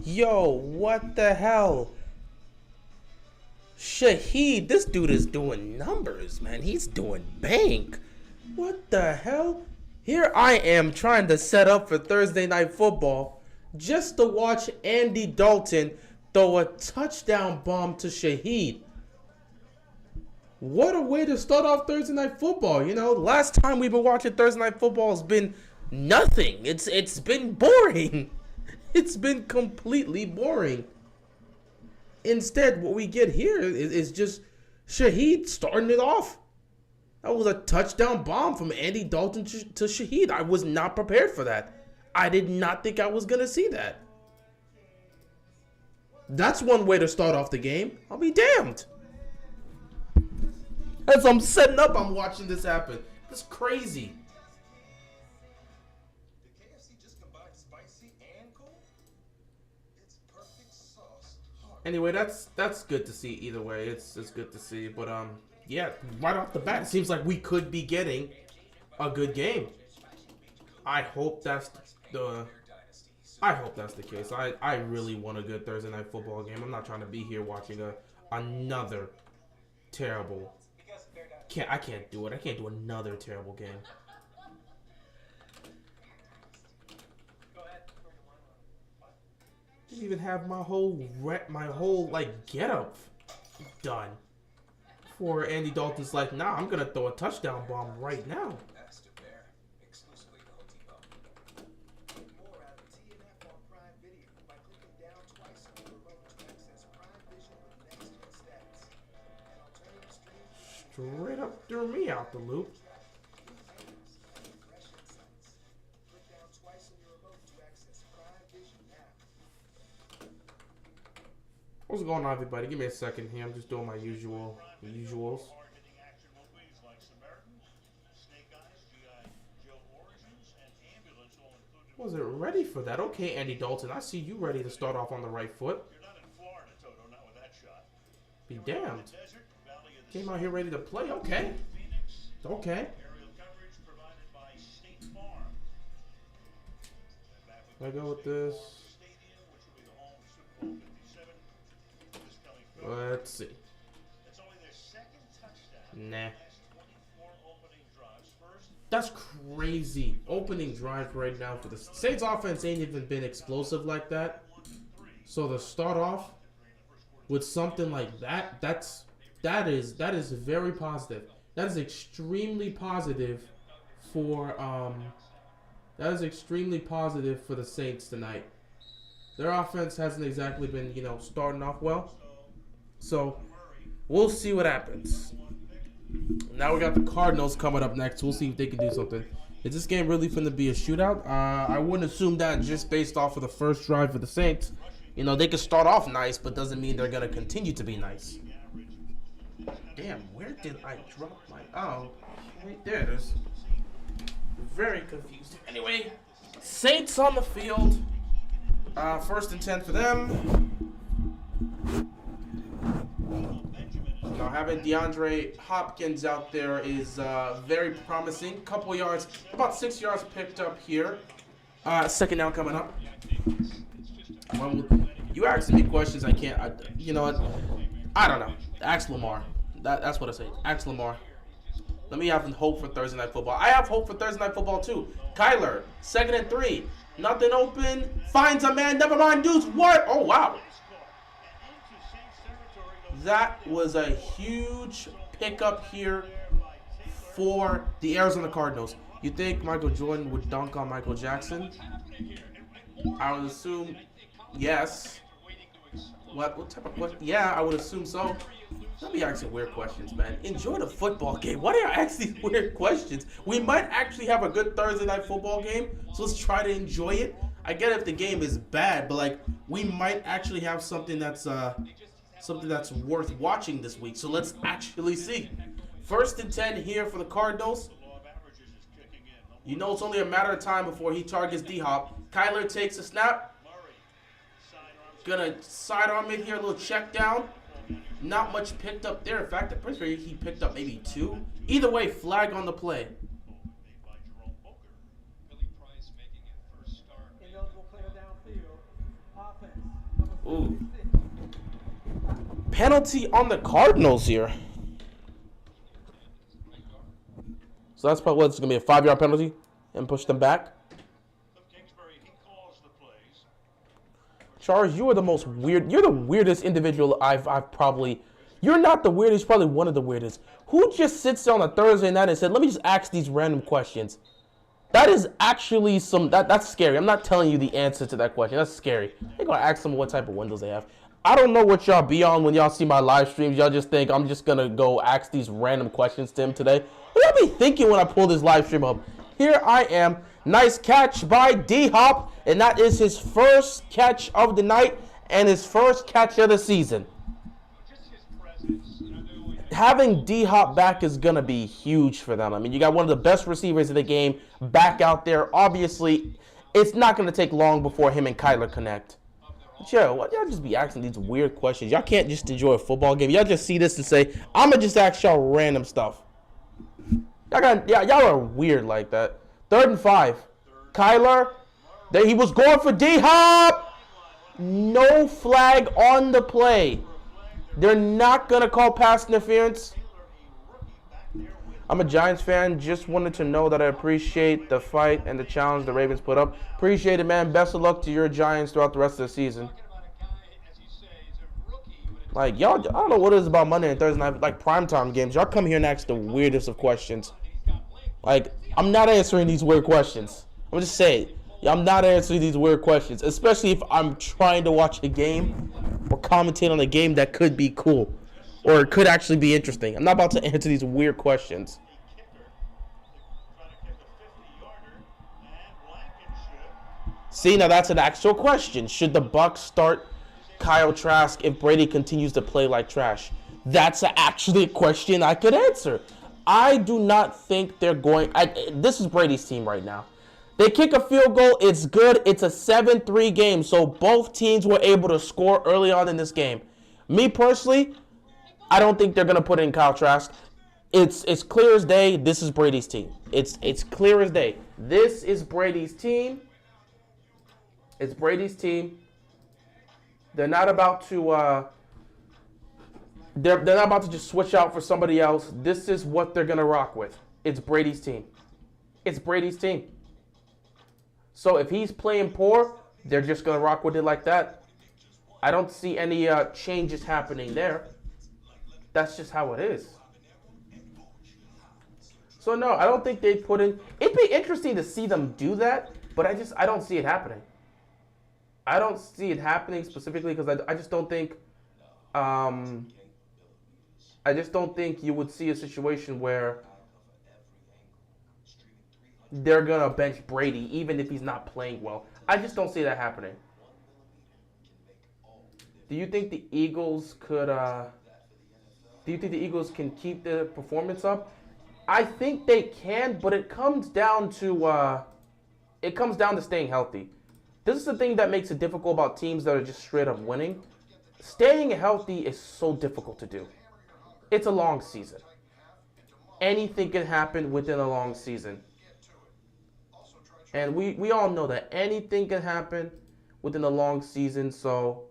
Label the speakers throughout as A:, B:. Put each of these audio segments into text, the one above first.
A: Yo, what the hell? Shaheed, this dude is doing numbers, man. He's doing bank. What the hell? Here I am trying to set up for Thursday Night Football just to watch Andy Dalton throw a touchdown bomb to Shaheed. What a way to start off Thursday Night Football. You know, last time we've been watching Thursday Night Football has been nothing. It's been boring. It's been completely boring. Instead, what we get here is just Shaheed starting it off. That was a touchdown bomb from Andy Dalton to Shaheed. I was not prepared for that. I did not think I was going to see that. That's one way to start off the game. I'll be damned. As I'm setting up, I'm watching this happen. It's crazy. Anyway, that's good to see either way. It's good to see. But yeah, right off the bat, it seems like we could be getting a good game. I hope that's the case. I really want a good Thursday Night Football game. I'm not trying to be here watching another terrible. I can't do it. I can't do another terrible game. Didn't even have my whole like get up done before Andy Dalton's like, nah, I'm gonna throw a touchdown bomb right now. Straight up threw me out the loop. What's going on, everybody? Give me a second here. I'm just doing my usuals. Wasn't ready for that. Okay, Andy Dalton, I see you ready to start off on the right foot. Be damned. Came out here ready to play. Okay. Okay. I go with this. Let's see. Nah. That's crazy. Opening drive right now for the Saints offense ain't even been explosive like that. So to start off with something like that, that is very positive. That is extremely positive for the Saints tonight. Their offense hasn't exactly been, starting off well. So we'll see what happens. Now we got the Cardinals coming up next. We'll see if they can do something. Is this game really finna be a shootout? I wouldn't assume that just based off of the first drive for the Saints. They could start off nice, but doesn't mean they're gonna continue to be nice. Damn, where did I drop my... Oh, right there it is. Very confused. Anyway, Saints on the field. First and 10 for them. Now, having DeAndre Hopkins out there is very promising. Couple yards, about 6 yards picked up here. Second down coming up. You asking me questions, I can't. You know what? I don't know. Ask Lamar. That's what I say. Ask Lamar. Let me have hope for Thursday Night Football. I have hope for Thursday Night Football too. Kyler, 2nd and 3. Nothing open. Finds a man. Never mind, dudes. What? Oh, wow. That was a huge pickup here for the Arizona Cardinals. You think Michael Jordan would dunk on Michael Jackson? I would assume yes. What type of question? Yeah, I would assume so. Don't be asking weird questions, man. Enjoy the football game. Why do you ask these weird questions? We might actually have a good Thursday Night Football game, so let's try to enjoy it. I get if the game is bad, but we might actually have something that's worth watching this week. So let's actually see. 1st and 10 here for the Cardinals. It's only a matter of time before he targets D-Hop. Kyler takes a snap. Gonna sidearm it here, a little check down. Not much picked up there. In fact, I'm pretty sure he picked up maybe 2. Either way, flag on the play. Ooh. Penalty on the Cardinals here. So that's probably what's going to be a 5-yard penalty and push them back. Charles, you are the most weird. You're the weirdest individual I've probably. You're not the weirdest. Probably one of the weirdest. Who just sits there on a Thursday night and said, "Let me just ask these random questions"? That is actually that's scary. I'm not telling you the answer to that question. That's scary. They're gonna ask them what type of windows they have. I don't know what y'all be on when y'all see my live streams. Y'all just think I'm just gonna go ask these random questions to him today. What y'all be thinking when I pull this live stream up? Here I am. Nice catch by D-Hop, and that is his first catch of the night and his first catch of the season. Having D-Hop back is going to be huge for them. I mean, you got one of the best receivers in the game back out there. Obviously, it's not going to take long before him and Kyler connect. But yo, why y'all just be asking these weird questions? Y'all can't just enjoy a football game. Y'all just see this and say, I'm going to just ask y'all random stuff. Y'all are weird like that. 3rd and 5. Kyler, he was going for D-Hop. No flag on the play. They're not going to call pass interference. I'm a Giants fan. Just wanted to know that I appreciate the fight and the challenge the Ravens put up. Appreciate it, man. Best of luck to your Giants throughout the rest of the season. Like, y'all, I don't know what it is about Monday and Thursday night, like primetime games. Y'all come here and ask the weirdest of questions. Like, I'm not answering these weird questions. I'm just saying, I'm not answering these weird questions, especially if I'm trying to watch a game or commentate on a game that could be cool or could actually be interesting. I'm not about to answer these weird questions. See, now that's an actual question. Should the Bucs start Kyle Trask if Brady continues to play like trash? That's actually a question I could answer. I do not think they're going. This is Brady's team right now. They kick a field goal. It's good. It's a 7-3 game. So both teams were able to score early on in this game. Me personally, I don't think they're going to put in Kyle Trask. It's clear as day. This is Brady's team. It's clear as day. This is Brady's team. It's Brady's team. They're not about to. They're not about to just switch out for somebody else. This is what they're gonna rock with. It's Brady's team. It's Brady's team. So if he's playing poor, they're just gonna rock with it like that. I don't see any changes happening there. That's just how it is. So no, I don't think they put in. It'd be interesting to see them do that, but I don't see it happening. I don't see it happening specifically because I just don't think. I just don't think you would see a situation where they're going to bench Brady even if he's not playing well. I just don't see that happening. Do you think the Eagles could can keep the performance up? I think they can, but it comes down to staying healthy. This is the thing that makes it difficult about teams that are just straight up winning. Staying healthy is so difficult to do. It's a long season. Anything can happen within a long season. And we all know that anything can happen within a long season. So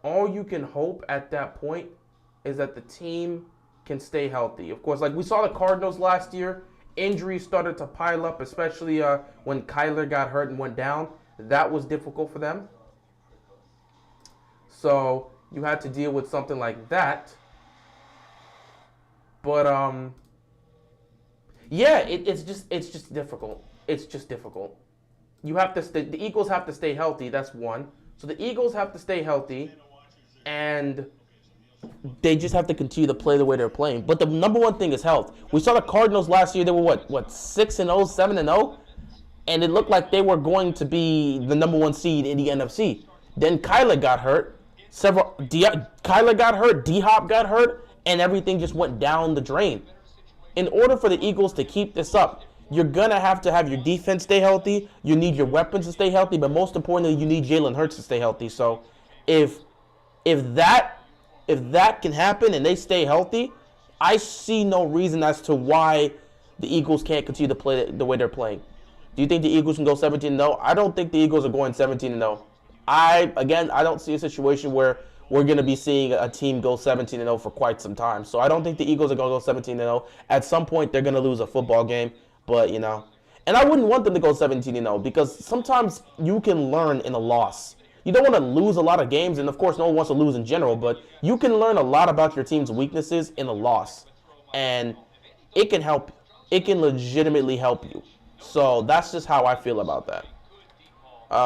A: all you can hope at that point is that the team can stay healthy. Of course, like we saw the Cardinals last year, injuries started to pile up, especially when Kyler got hurt and went down. That was difficult for them. So you had to deal with something like that. But yeah, it's just difficult. It's just difficult. You have to the Eagles have to stay healthy. That's one. So the Eagles have to stay healthy, and they just have to continue to play the way they're playing. But the number one thing is health. We saw the Cardinals last year. They were what 6-0, 7-0, and it looked like they were going to be the number one seed in the NFC. Then Kyler got hurt. Kyler got hurt. D-Hop got hurt. And everything just went down the drain. In order for the Eagles to keep this up, you're going to have your defense stay healthy. You need your weapons to stay healthy. But most importantly, you need Jalen Hurts to stay healthy. So if that can happen and they stay healthy, I see no reason as to why the Eagles can't continue to play the way they're playing. Do you think the Eagles can go 17-0? I don't think the Eagles are going 17-0.
B: I don't see a situation where we're going to be seeing a team go 17-0 for quite some time. So I don't think the Eagles are going to go 17-0. At some point, they're going to lose a football game. But, and I wouldn't want them to go 17-0 because sometimes you can learn in a loss. You don't want to lose a lot of games, and of course, no one wants to lose in general, but you can learn a lot about your team's weaknesses in a loss. And it can help. It can legitimately help you. So that's just how I feel about that.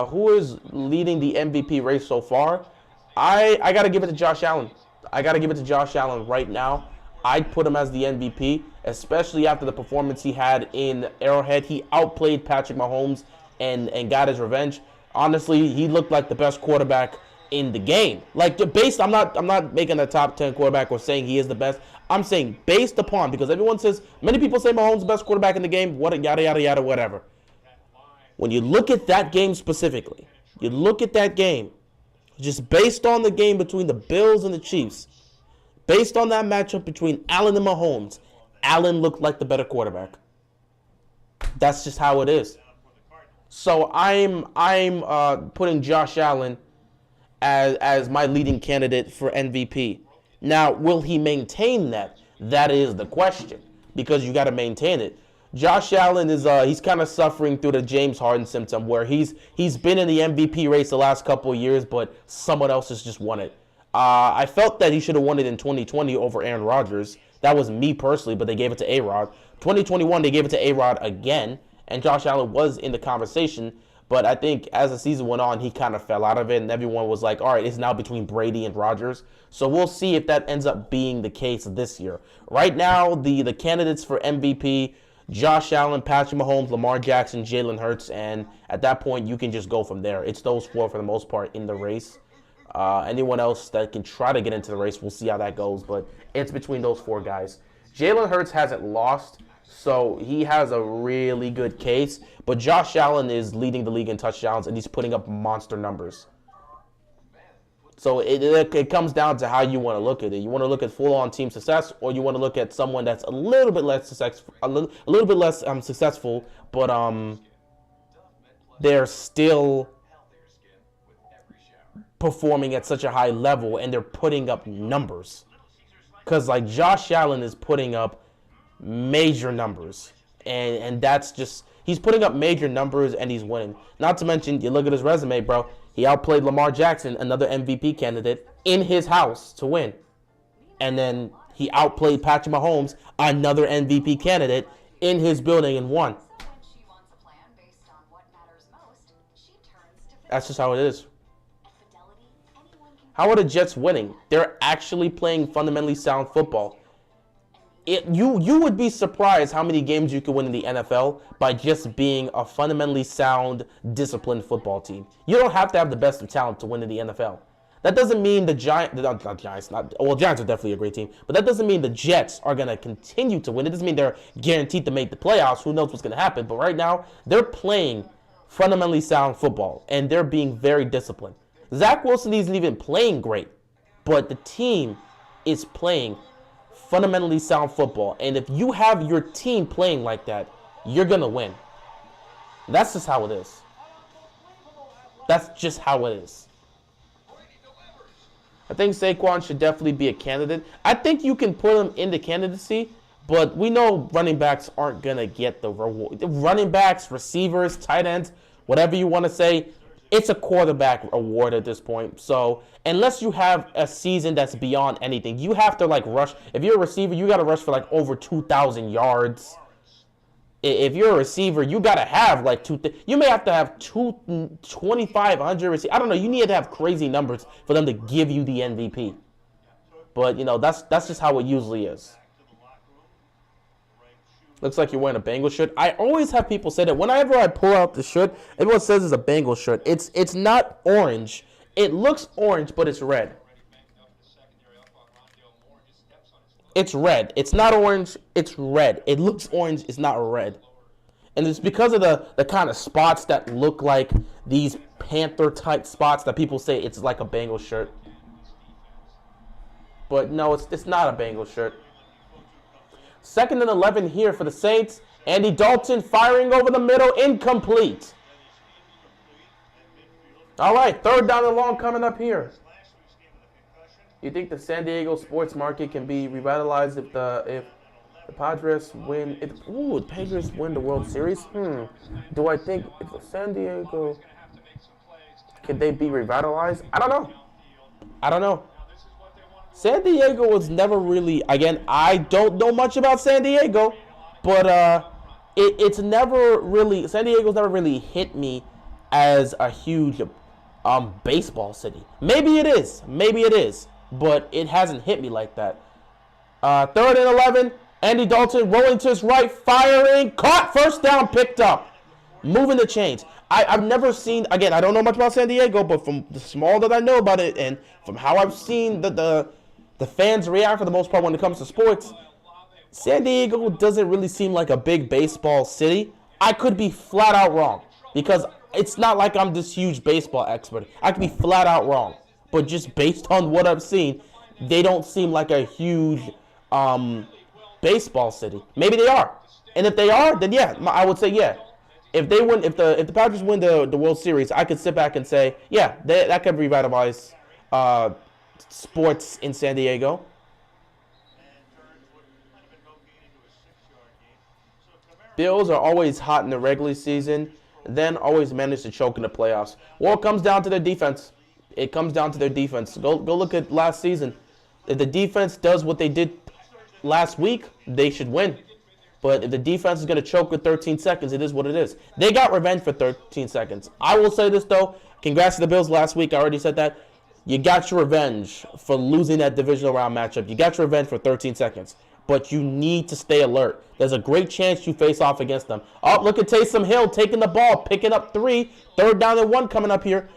B: Who is leading the MVP race so far? I got to give it to Josh Allen. I got to give it to Josh Allen right now. I'd put him as the MVP, especially after the performance he had in Arrowhead. He outplayed Patrick Mahomes and got his revenge. Honestly, he looked like the best quarterback in the game. Like, I'm not making a top 10 quarterback or saying he is the best. I'm saying based upon, because everyone says, many people say Mahomes is the best quarterback in the game, what yada, yada, yada, whatever. When you look at that game specifically, just based on the game between the Bills and the Chiefs, based on that matchup between Allen and Mahomes, Allen looked like the better quarterback. That's just how it is. So I'm putting Josh Allen as my leading candidate for MVP. Now, will he maintain that? That is the question, because you got to maintain it. Josh Allen is he's kind of suffering through the James Harden symptom, where he's been in the MVP race the last couple of years, but someone else has just won it. I felt that he should have won it in 2020 over Aaron Rodgers. That was me personally, but they gave it to A-Rod. 2021, they gave it to A-Rod again, and Josh Allen was in the conversation. But I think as the season went on, he kind of fell out of it, and everyone was like, all right, it's now between Brady and Rodgers. So we'll see if that ends up being the case this year. Right now, the candidates for MVP, Josh Allen, Patrick Mahomes, Lamar Jackson, Jalen Hurts, and at that point, you can just go from there. It's those four for the most part in the race. Anyone else that can try to get into the race, we'll see how that goes, but it's between those four guys. Jalen Hurts hasn't lost, so he has a really good case, but Josh Allen is leading the league in touchdowns, and he's putting up monster numbers. So it comes down to how you want to look at it. You want to look at full-on team success, or you want to look at someone that's a little bit less successful, but they're still performing at such a high level, and they're putting up numbers. Because like Josh Allen is putting up major numbers, and that's just, he's putting up major numbers and he's winning. Not to mention, you look at his resume, bro. He outplayed Lamar Jackson, another MVP candidate, in his house to win. And then he outplayed Patrick Mahomes, another MVP candidate, in his building and won. That's just how it is. How are the Jets winning? They're actually playing fundamentally sound football. You would be surprised how many games you could win in the NFL by just being a fundamentally sound, disciplined football team. You don't have to have the best of talent to win in the NFL. That doesn't mean the Giants are definitely a great team, but that doesn't mean the Jets are going to continue to win. It doesn't mean they're guaranteed to make the playoffs. Who knows what's going to happen? But right now, they're playing fundamentally sound football, and they're being very disciplined. Zach Wilson isn't even playing great, but the team is playing fundamentally sound football. And if you have your team playing like that, you're going to win. That's just how it is. That's just how it is. I think Saquon should definitely be a candidate. I think you can put him in the candidacy, but we know running backs aren't going to get the reward. Running backs, receivers, tight ends, whatever you want to say, it's a quarterback award at this point. So unless you have a season that's beyond anything, you have to like rush. If you're a receiver, you got to rush for like over 2,000 yards. If you're a receiver, you got to have like you may have to have 2,500 receivers. I don't know. You need to have crazy numbers for them to give you the MVP. But, that's just how it usually is. Looks like you're wearing a Bengals shirt. I always have people say that. Whenever I pull out the shirt, everyone says it's a Bengals shirt. It's not orange. It looks orange, but it's red. It's red. It's not orange. It's red. It looks orange. It's not red. And it's because of the kind of spots that look like these Panther-type spots that people say it's like a Bengals shirt. But no, it's not a Bengals shirt. 2nd and 11 here for the Saints. Andy Dalton firing over the middle, incomplete. All right, third down and long coming up here. You think the San Diego sports market can be revitalized if the Padres win? The Padres win the World Series. Do I think if the San Diego can they be revitalized? I don't know. I don't know. San Diego was never really. Again, I don't know much about San Diego, but it's never really. San Diego's never really hit me as a huge baseball city. Maybe it is. Maybe it is. But it hasn't hit me like that. 3rd and 11. Andy Dalton rolling to his right, firing, caught, first down, picked up. Moving the chains. I've never seen, again, I don't know much about San Diego, but from the small that I know about it and from how I've seen the fans react for the most part when it comes to sports, San Diego doesn't really seem like a big baseball city. I could be flat out wrong because it's not like I'm this huge baseball expert. I could be flat out wrong. But just based on what I've seen, they don't seem like a huge baseball city. Maybe they are. And if they are, then yeah, I would say yeah. If they win, if the Padres win the World Series, I could sit back and say, yeah, that could revitalize sports in San Diego. Bills are always hot in the regular season, then always manage to choke in the playoffs. Well, it comes down to their defense. It comes down to their defense. Go look at last season. If the defense does what they did last week, they should win. But if the defense is going to choke with 13 seconds, it is what it is. They got revenge for 13 seconds. I will say this, though. Congrats to the Bills last week. I already said that. You got your revenge for losing that divisional round matchup. You got your revenge for 13 seconds. But you need to stay alert. There's a great chance you face off against them. Oh, look at Taysom Hill taking the ball, picking up 3. 3rd down and 1 coming up here.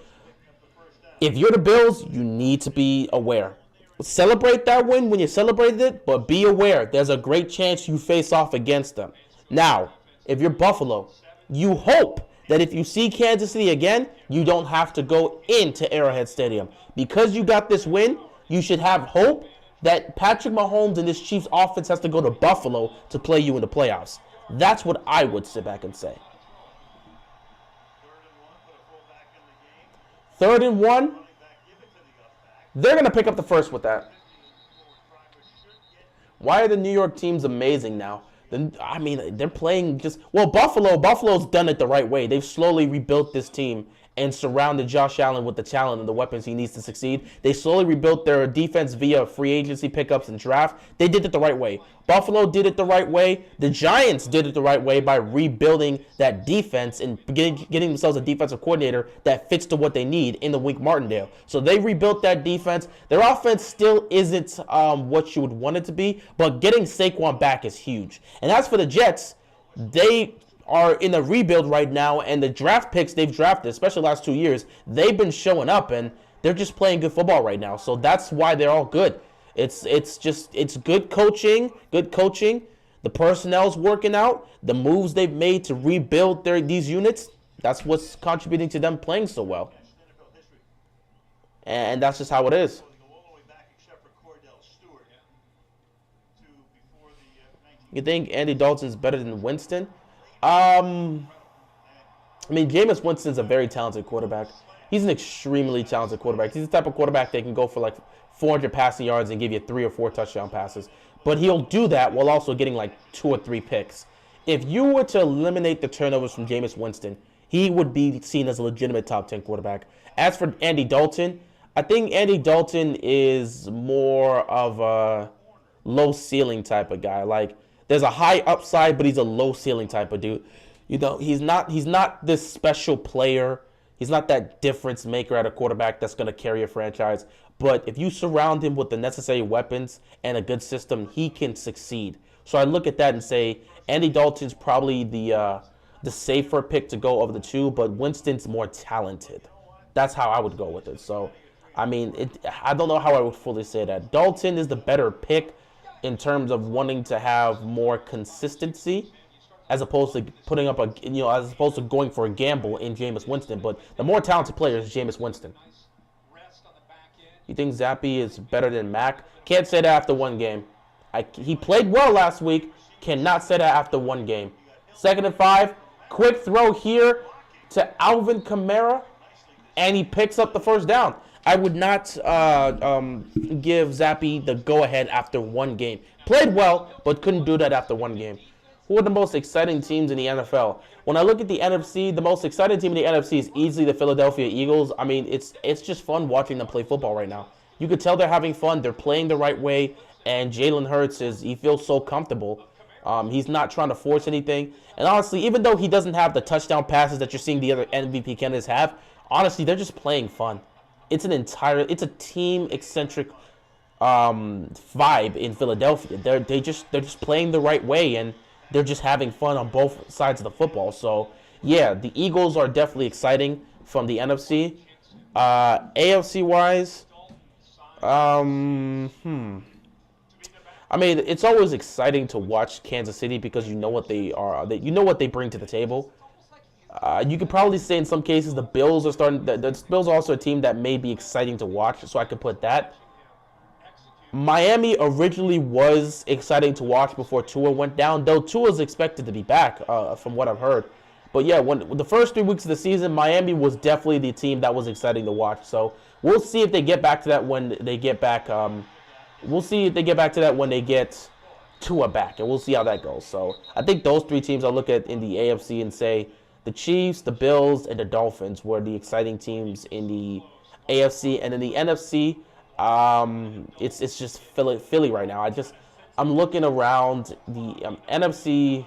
B: If you're the Bills, you need to be aware. Celebrate that win when you celebrated it, but be aware. There's a great chance you face off against them. Now, if you're Buffalo, you hope that if you see Kansas City again, you don't have to go into Arrowhead Stadium. Because you got this win, you should have hope that Patrick Mahomes and this Chiefs offense has to go to Buffalo to play you in the playoffs. That's what I would sit back and say. 3rd and 1. They're going to pick up the first with that. Why are the New York teams amazing now? I mean, they're playing just... Well, Buffalo's done it the right way. They've slowly rebuilt this team and surrounded Josh Allen with the talent and the weapons he needs to succeed. They slowly rebuilt their defense via free agency pickups and draft. They did it the right way. Buffalo did it the right way. The Giants did it the right way by rebuilding that defense and getting themselves a defensive coordinator that fits to what they need in the Wink Martindale. So they rebuilt that defense. Their offense still isn't what you would want it to be, but getting Saquon back is huge. And as for the Jets, they are in a rebuild right now, and the draft picks they've drafted, especially the last 2 years, they've been showing up, and they're just playing good football right now. So that's why they're all good. It's good coaching. The personnel's working out. The moves they've made to rebuild these units, that's what's contributing to them playing so well. And that's just how it is. You think Andy Dalton's better than Winston? I mean, Jameis Winston's a very talented quarterback. He's an extremely talented quarterback. He's the type of quarterback that can go for like 400 passing yards and give you 3 or 4 touchdown passes. But he'll do that while also getting like 2 or 3 picks. If you were to eliminate the turnovers from Jameis Winston, he would be seen as a legitimate top 10 quarterback. As for Andy Dalton, I think Andy Dalton is more of a low ceiling type of guy. Like, there's a high upside, but he's a low ceiling type of dude. You know, he's not this special player. He's not that difference maker at a quarterback that's going to carry a franchise. But if you surround him with the necessary weapons and a good system, he can succeed. So I look at that and say Andy Dalton's probably the safer pick to go over the two, but Winston's more talented. That's how I would go with it. So, I mean, I don't know how I would fully say that. Dalton is the better pick in terms of wanting to have more consistency, as opposed to as opposed to going for a gamble in Jameis Winston. But the more talented player is Jameis Winston. You think Zappe is better than Mac? Can't say that after one game. He played well last week. Cannot say that after one game. 2nd and 5. Quick throw here to Alvin Kamara. and he picks up the first down. I would not give Zappe the go-ahead after one game. Played well, but couldn't do that after one game. Who are the most exciting teams in the NFL? When I look at the NFC, the most exciting team in the NFC is easily the Philadelphia Eagles. I mean, it's just fun watching them play football right now. You could tell they're having fun. They're playing the right way, and Jalen Hurts he feels so comfortable. He's not trying to force anything. And honestly, even though he doesn't have the touchdown passes that you're seeing the other MVP candidates have, honestly, they're just playing fun. It's a team-eccentric vibe in Philadelphia. They're just playing the right way, and they're just having fun on both sides of the football. So, yeah, the Eagles are definitely exciting from the NFC. AFC-wise, I mean, it's always exciting to watch Kansas City because you know what they are. You know what they bring to the table. You could probably say in some cases the Bills are starting. The Bills are also a team that may be exciting to watch, so I could put that. Miami originally was exciting to watch before Tua went down, though Tua's expected to be back, from what I've heard. But yeah, when the first 3 weeks of the season, Miami was definitely the team that was exciting to watch. So we'll see if they get back to that when they get back. We'll see if they get back to that when they get Tua back, and we'll see how that goes. So I think those three teams I'll look at in the AFC and say the Chiefs, the Bills, and the Dolphins were the exciting teams in the AFC, and in the NFC. It's just Philly right now. I'm looking around the NFC.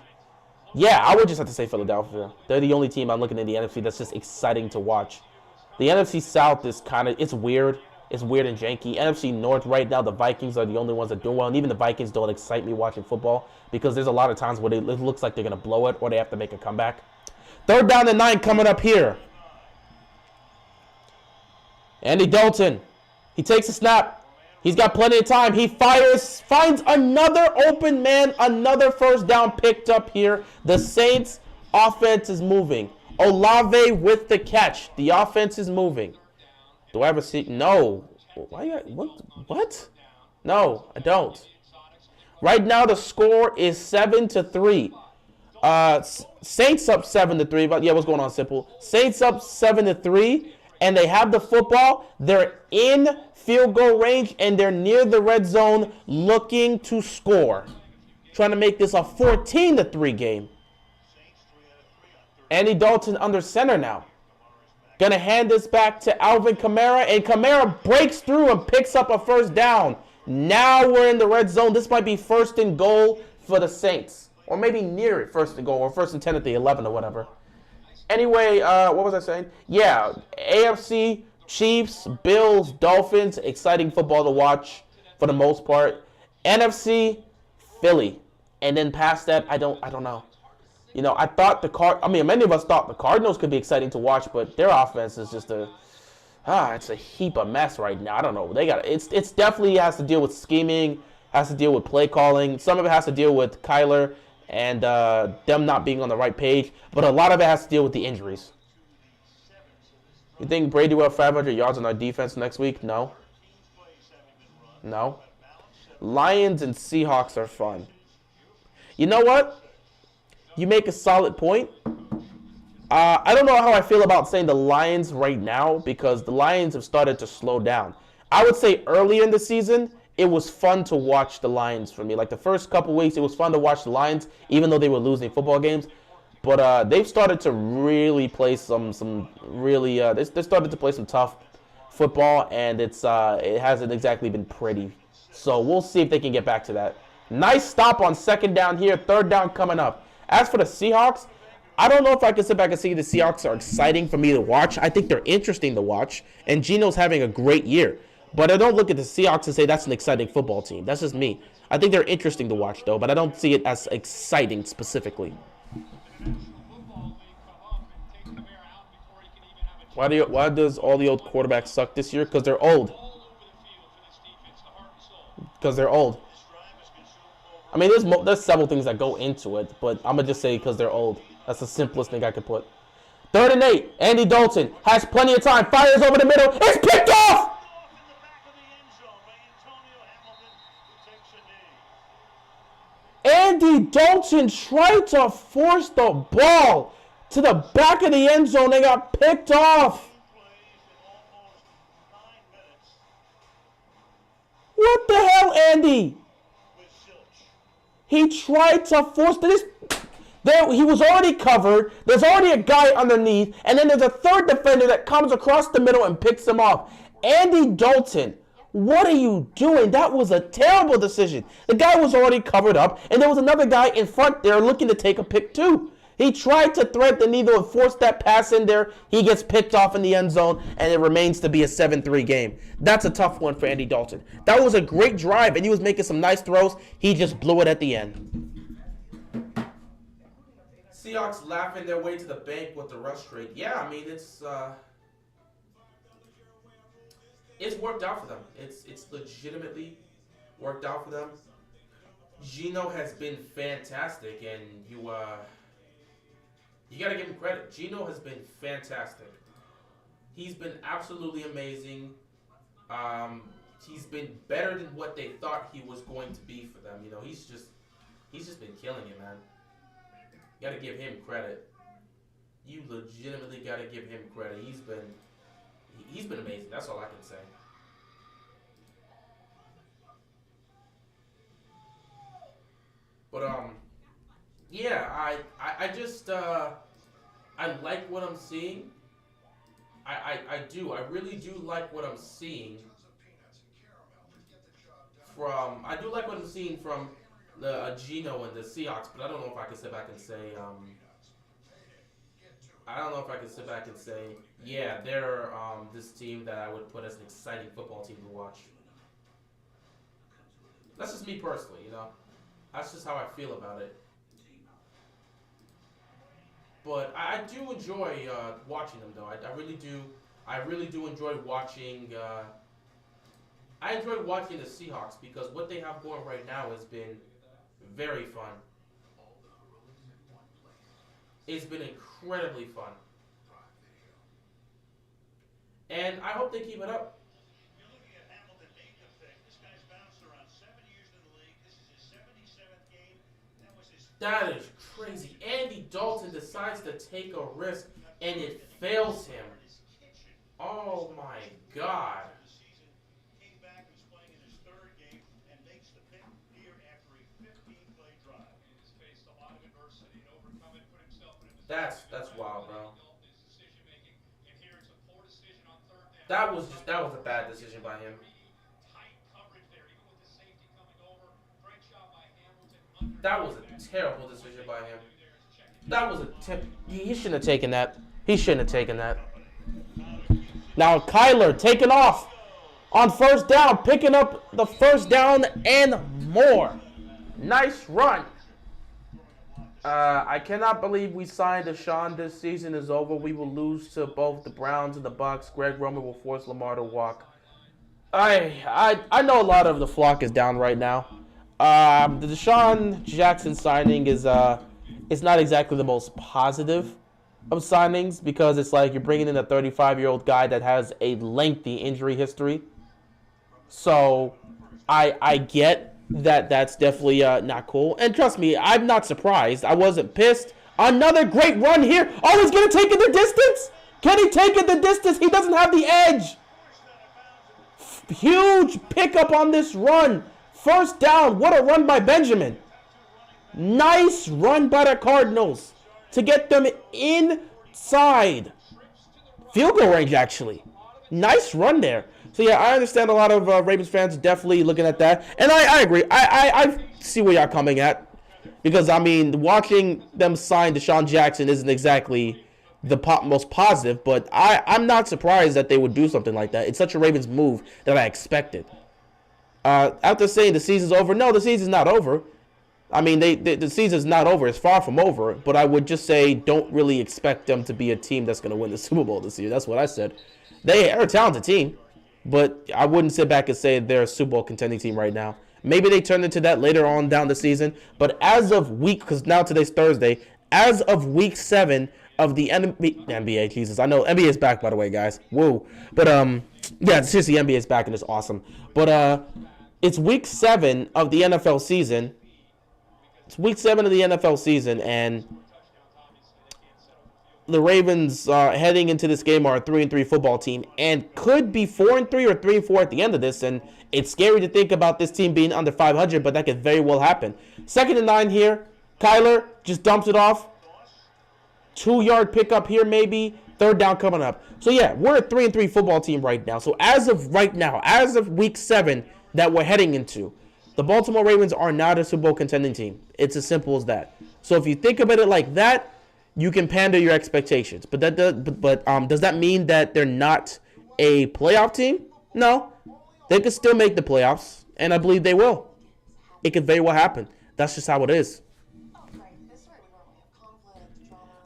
B: Yeah, I would just have to say Philadelphia. They're the only team I'm looking at the NFC that's just exciting to watch. The NFC South is it's weird. It's weird and janky. NFC North right now, the Vikings are the only ones that do well, and even the Vikings don't excite me watching football because there's a lot of times where it looks like they're going to blow it or they have to make a comeback. 3rd down and 9 coming up here. Andy Dalton. He takes a snap. He's got plenty of time. He fires, finds another open man, another first down picked up here. The Saints offense is moving. Olave with the catch. The offense is moving. Do I have a seat? No. What? No, I don't. Right now the score is 7-3. Saints up 7-3. But yeah, what's going on, Simple? Saints up 7-3. And they have the football. They're in field goal range, and they're near the red zone looking to score. Trying to make this a 14-3 game. Andy Dalton under center now. Gonna hand this back to Alvin Kamara, and Kamara breaks through and picks up a first down. Now we're in the red zone. This might be 1st and goal for the Saints. Or maybe near it, 1st and goal, or 1st and 10 at the 11 or whatever. Anyway, what was I saying? Yeah, AFC, Chiefs, Bills, Dolphins, exciting football to watch for the most part. NFC, Philly, and then past that, I don't know. You know, I thought many of us thought the Cardinals could be exciting to watch, but their offense is just it's a heap of mess right now. I don't know. It's definitely has to deal with scheming, has to deal with play calling. Some of it has to deal with Kyler and them not being on the right page, but a lot of it has to deal with the injuries. You think Brady will have 500 yards on our defense next week? No. Lions and Seahawks are fun. You know what? You make a solid point. I don't know how I feel about saying the Lions right now because the Lions have started to slow down. I would say earlier in the season, it was fun to watch the Lions for me. Like the first couple weeks, it was fun to watch the Lions, even though they were losing football games. But they've started to really play they started to play some tough football, and it hasn't exactly been pretty. So we'll see if they can get back to that. Nice stop on 2nd down here, 3rd down coming up. As for the Seahawks, I don't know if I can sit back and say the Seahawks are exciting for me to watch. I think they're interesting to watch, and Geno's having a great year. But I don't look at the Seahawks and say that's an exciting football team. That's just me. I think they're interesting to watch, though, but I don't see it as exciting specifically. Why does all the old quarterbacks suck this year? Because they're old. I mean, there's several things that go into it, but I'm going to just say because they're old. That's the simplest thing I could put. 3rd and 8. Andy Dalton has plenty of time. Fires over the middle. It's picked off! Andy Dalton tried to force the ball to the back of the end zone. They got picked off. Andy. He tried to force this. There, he was already covered. There's already a guy underneath, and then there's a third defender that comes across the middle and picks him off. Andy Dalton, what are you doing? That was a terrible decision. The guy was already covered up, and there was another guy in front there looking to take a pick too. He tried to thread the needle and force that pass in there. He gets picked off in the end zone, and it remains to be a 7-3 game. That's a tough one for Andy Dalton. That was a great drive, and he was making some nice throws. He just blew it at the end.
A: Seahawks laughing their way to the bank with the rush trade. Yeah, I mean, it's worked out for them. It's legitimately worked out for them. Geno has been fantastic, and you got to give him credit. Geno has been fantastic. He's been absolutely amazing. He's been better than what they thought he was going to be for them. You know, he's just been killing it, man. You got to give him credit. You legitimately got to give him credit. He's been amazing. That's all I can say. But yeah, I just I like what I'm seeing. I do. I really do like what I'm seeing from. I do like what I'm seeing from the Geno and the Seahawks, but I don't know if I can sit back and say. I don't know if I can sit back and say, yeah, they're this team that I would put as an exciting football team to watch. That's just me personally, you know. That's just how I feel about it. But I do enjoy watching them, though. I really do. I really do enjoy watching. I enjoy watching the Seahawks because what they have going right now has been very fun. It's been incredibly fun. And I hope they keep it up. That is crazy. Andy Dalton decides to take a risk and it fails him. Oh my God. That's wild, bro. That was a bad decision by him. That was a terrible decision by him. That was a tip.
B: He shouldn't have taken that. He shouldn't have taken that. Now Kyler taking off on first down, picking up the first down and more. Nice run. I cannot believe we signed Deshaun. This season is over. We will lose to both the Browns and the Bucs. Greg Roman will force Lamar to walk. I know a lot of the flock is down right now. The Deshaun Jackson signing is not exactly the most positive of signings because it's like you're bringing in a 35-year-old guy that has a lengthy injury history. So I get that that's definitely not cool. And trust me, I'm not surprised. I wasn't pissed. Another great run here. Oh, he's going to take it the distance? Can he take it the distance? He doesn't have the edge. Huge pickup on this run. First down. What a run by Benjamin. Nice run by the Cardinals to get them inside. Field goal range, actually. Nice run there. So, yeah, I understand a lot of Ravens fans definitely looking at that. And I agree. I see where y'all coming at. Because, I mean, watching them sign Deshaun Jackson isn't exactly the most positive. But I'm not surprised that they would do something like that. It's such a Ravens move that I expected. After saying the season's over, no, the season's not over. I mean, the season's not over. It's far from over. But I would just say don't really expect them to be a team that's going to win the Super Bowl this year. That's what I said. They are a talented team. But I wouldn't sit back and say they're a Super Bowl contending team right now. Maybe they turn into that later on down the season. But as of because now today's Thursday, as of week 7 of the NBA, Jesus. I know NBA is back, by the way, guys. Woo. But, yeah, seriously, NBA is back and it's awesome. But it's week 7 of the NFL season. It's week 7 of the NFL season, and the Ravens heading into this game are a 3-3 football team and could be 4-3 or 3-4 at the end of this. And it's scary to think about this team being under 500, but that could very well happen. 2nd and 9 here. Kyler just dumps it off. 2-yard pickup here maybe. 3rd down coming up. So yeah, we're a 3-3 football team right now. So as of right now, as of week 7 that we're heading into, the Baltimore Ravens are not a Super Bowl contending team. It's as simple as that. So if you think about it like that, you can pander your expectations. But does that mean that they're not a playoff team? No. They could still make the playoffs, and I believe they will. It could very well happen. That's just how it is.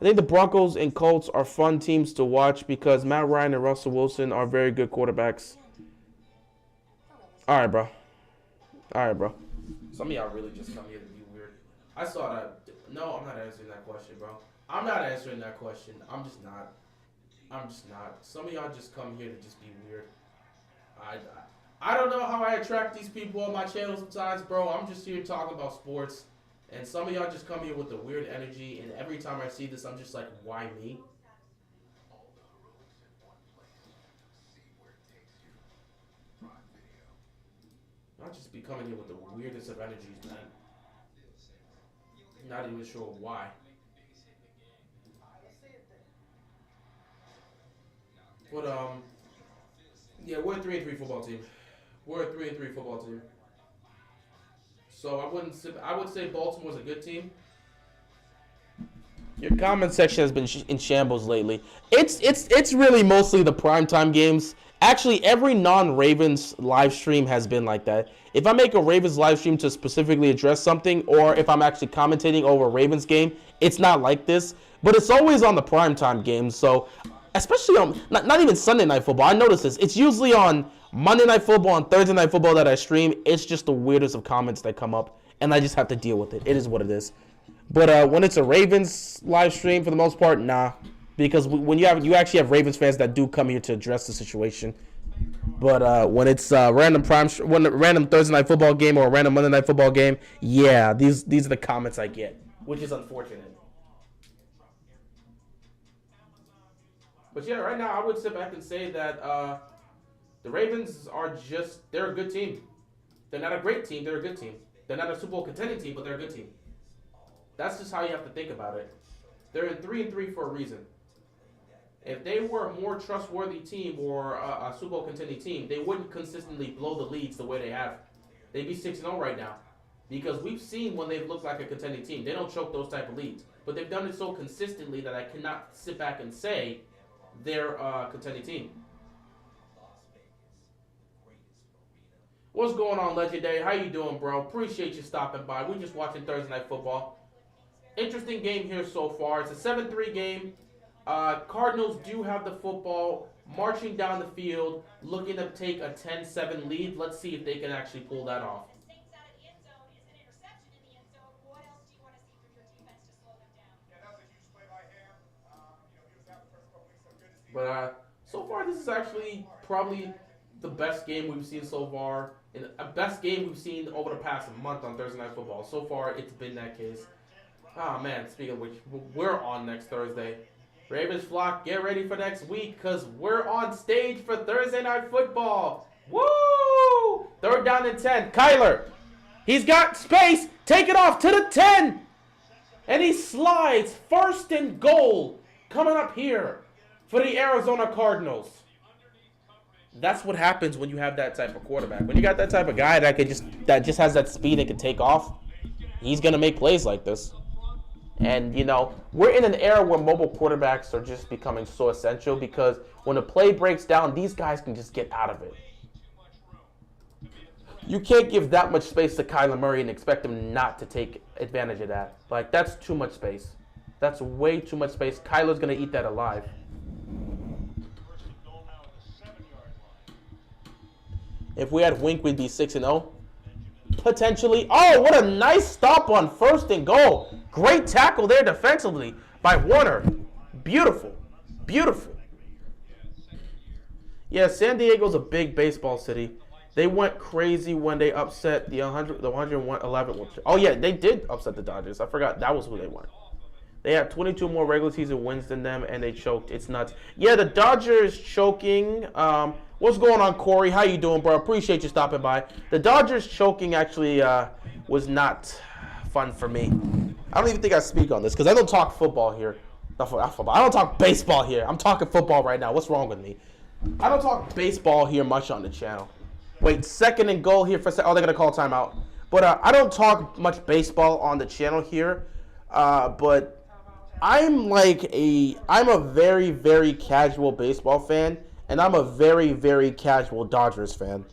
B: I think the Broncos and Colts are fun teams to watch because Matt Ryan and Russell Wilson are very good quarterbacks. All right, bro. Some of y'all really just come here to be weird. I saw that. No, I'm not answering that question, bro. I'm not answering that question. I'm just not. Some of y'all just come here to just be weird. I don't know how I attract these people on my channel sometimes, bro. I'm just here talking about sports. And some of y'all just come here with the weird energy, and every time I see this, I'm just like, why me? I'll just be coming here with the weirdest of energies, man. Not even sure why. But, yeah, we're a 3-3 football team. So I would say Baltimore's a good team. Your comment section has been in shambles lately. It's really mostly the primetime games. Actually, every non-Ravens live stream has been like that. If I make a Ravens live stream to specifically address something, or if I'm actually commentating over a Ravens game, it's not like this. But it's always on the primetime games. So, especially on not even Sunday Night Football. I notice this. It's usually on Monday Night Football and Thursday Night Football that I stream. It's just the weirdest of comments that come up, and I just have to deal with it. It is what it is. But when it's a Ravens live stream, for the most part, nah. Because when you actually have Ravens fans that do come here to address the situation. But when it's random Thursday Night Football game or a random Monday Night Football game, yeah, these are the comments I get, which is unfortunate. But yeah, right now I would sit back and say that the Ravens they're a good team. They're not a great team, they're a good team. They're not a Super Bowl contending team, but they're a good team. That's just how you have to think about it. They're in 3-3 for a reason. If they were a more trustworthy team or a Super Bowl contending team, they wouldn't consistently blow the leads the way they have. They'd be 6-0 right now. Because we've seen when they've looked like a contending team, they don't choke those type of leads. But they've done it so consistently that I cannot sit back and say they're a contending team. What's going on, Legendary? How you doing, bro? Appreciate you stopping by. We're just watching Thursday Night Football. Interesting game here so far. It's a 7-3 game. Cardinals do have the football, marching down the field, looking to take a 10-7 lead. Let's see if they can actually pull that off. But so far, this is actually probably the best game we've seen so far. And a best game we've seen over the past month on Thursday Night Football. So far, it's been that case. Oh, man, speaking of which, we're on next Thursday. Ravens flock, get ready for next week because we're on stage for Thursday Night Football. Woo! 3rd down and 10. Kyler, he's got space. Take it off to the 10. And he slides. 1st and goal coming up here for the Arizona Cardinals. That's what happens when you have that type of quarterback. When you got that type of guy that just has that speed and can take off, he's going to make plays like this. And, you know, we're in an era where mobile quarterbacks are just becoming so essential because when a play breaks down, these guys can just get out of it. You can't give that much space to Kyler Murray and expect him not to take advantage of that. Like, that's too much space. That's way too much space. Kyler's going to eat that alive. If we had Wink, we'd be 6-0. Potentially. Oh, what a nice stop on 1st and goal. Great tackle there defensively by Warner. Beautiful. Beautiful. Yeah, San Diego's a big baseball city. They went crazy when they upset the 111. Oh, yeah, they did upset the Dodgers. I forgot that was who they went. They have 22 more regular season wins than them, and they choked. It's nuts. Yeah, the Dodgers choking. What's going on, Corey? How you doing, bro? Appreciate you stopping by. The Dodgers choking actually was not fun for me. I don't even think I speak on this because I don't talk football here. Not football. I don't talk baseball here. I'm talking football right now. What's wrong with me? I don't talk baseball here much on the channel. Wait, 2nd and goal here for oh, they're gonna call timeout. But I don't talk much baseball on the channel here. But I'm a very, very casual baseball fan, and I'm a very, very casual Dodgers fan.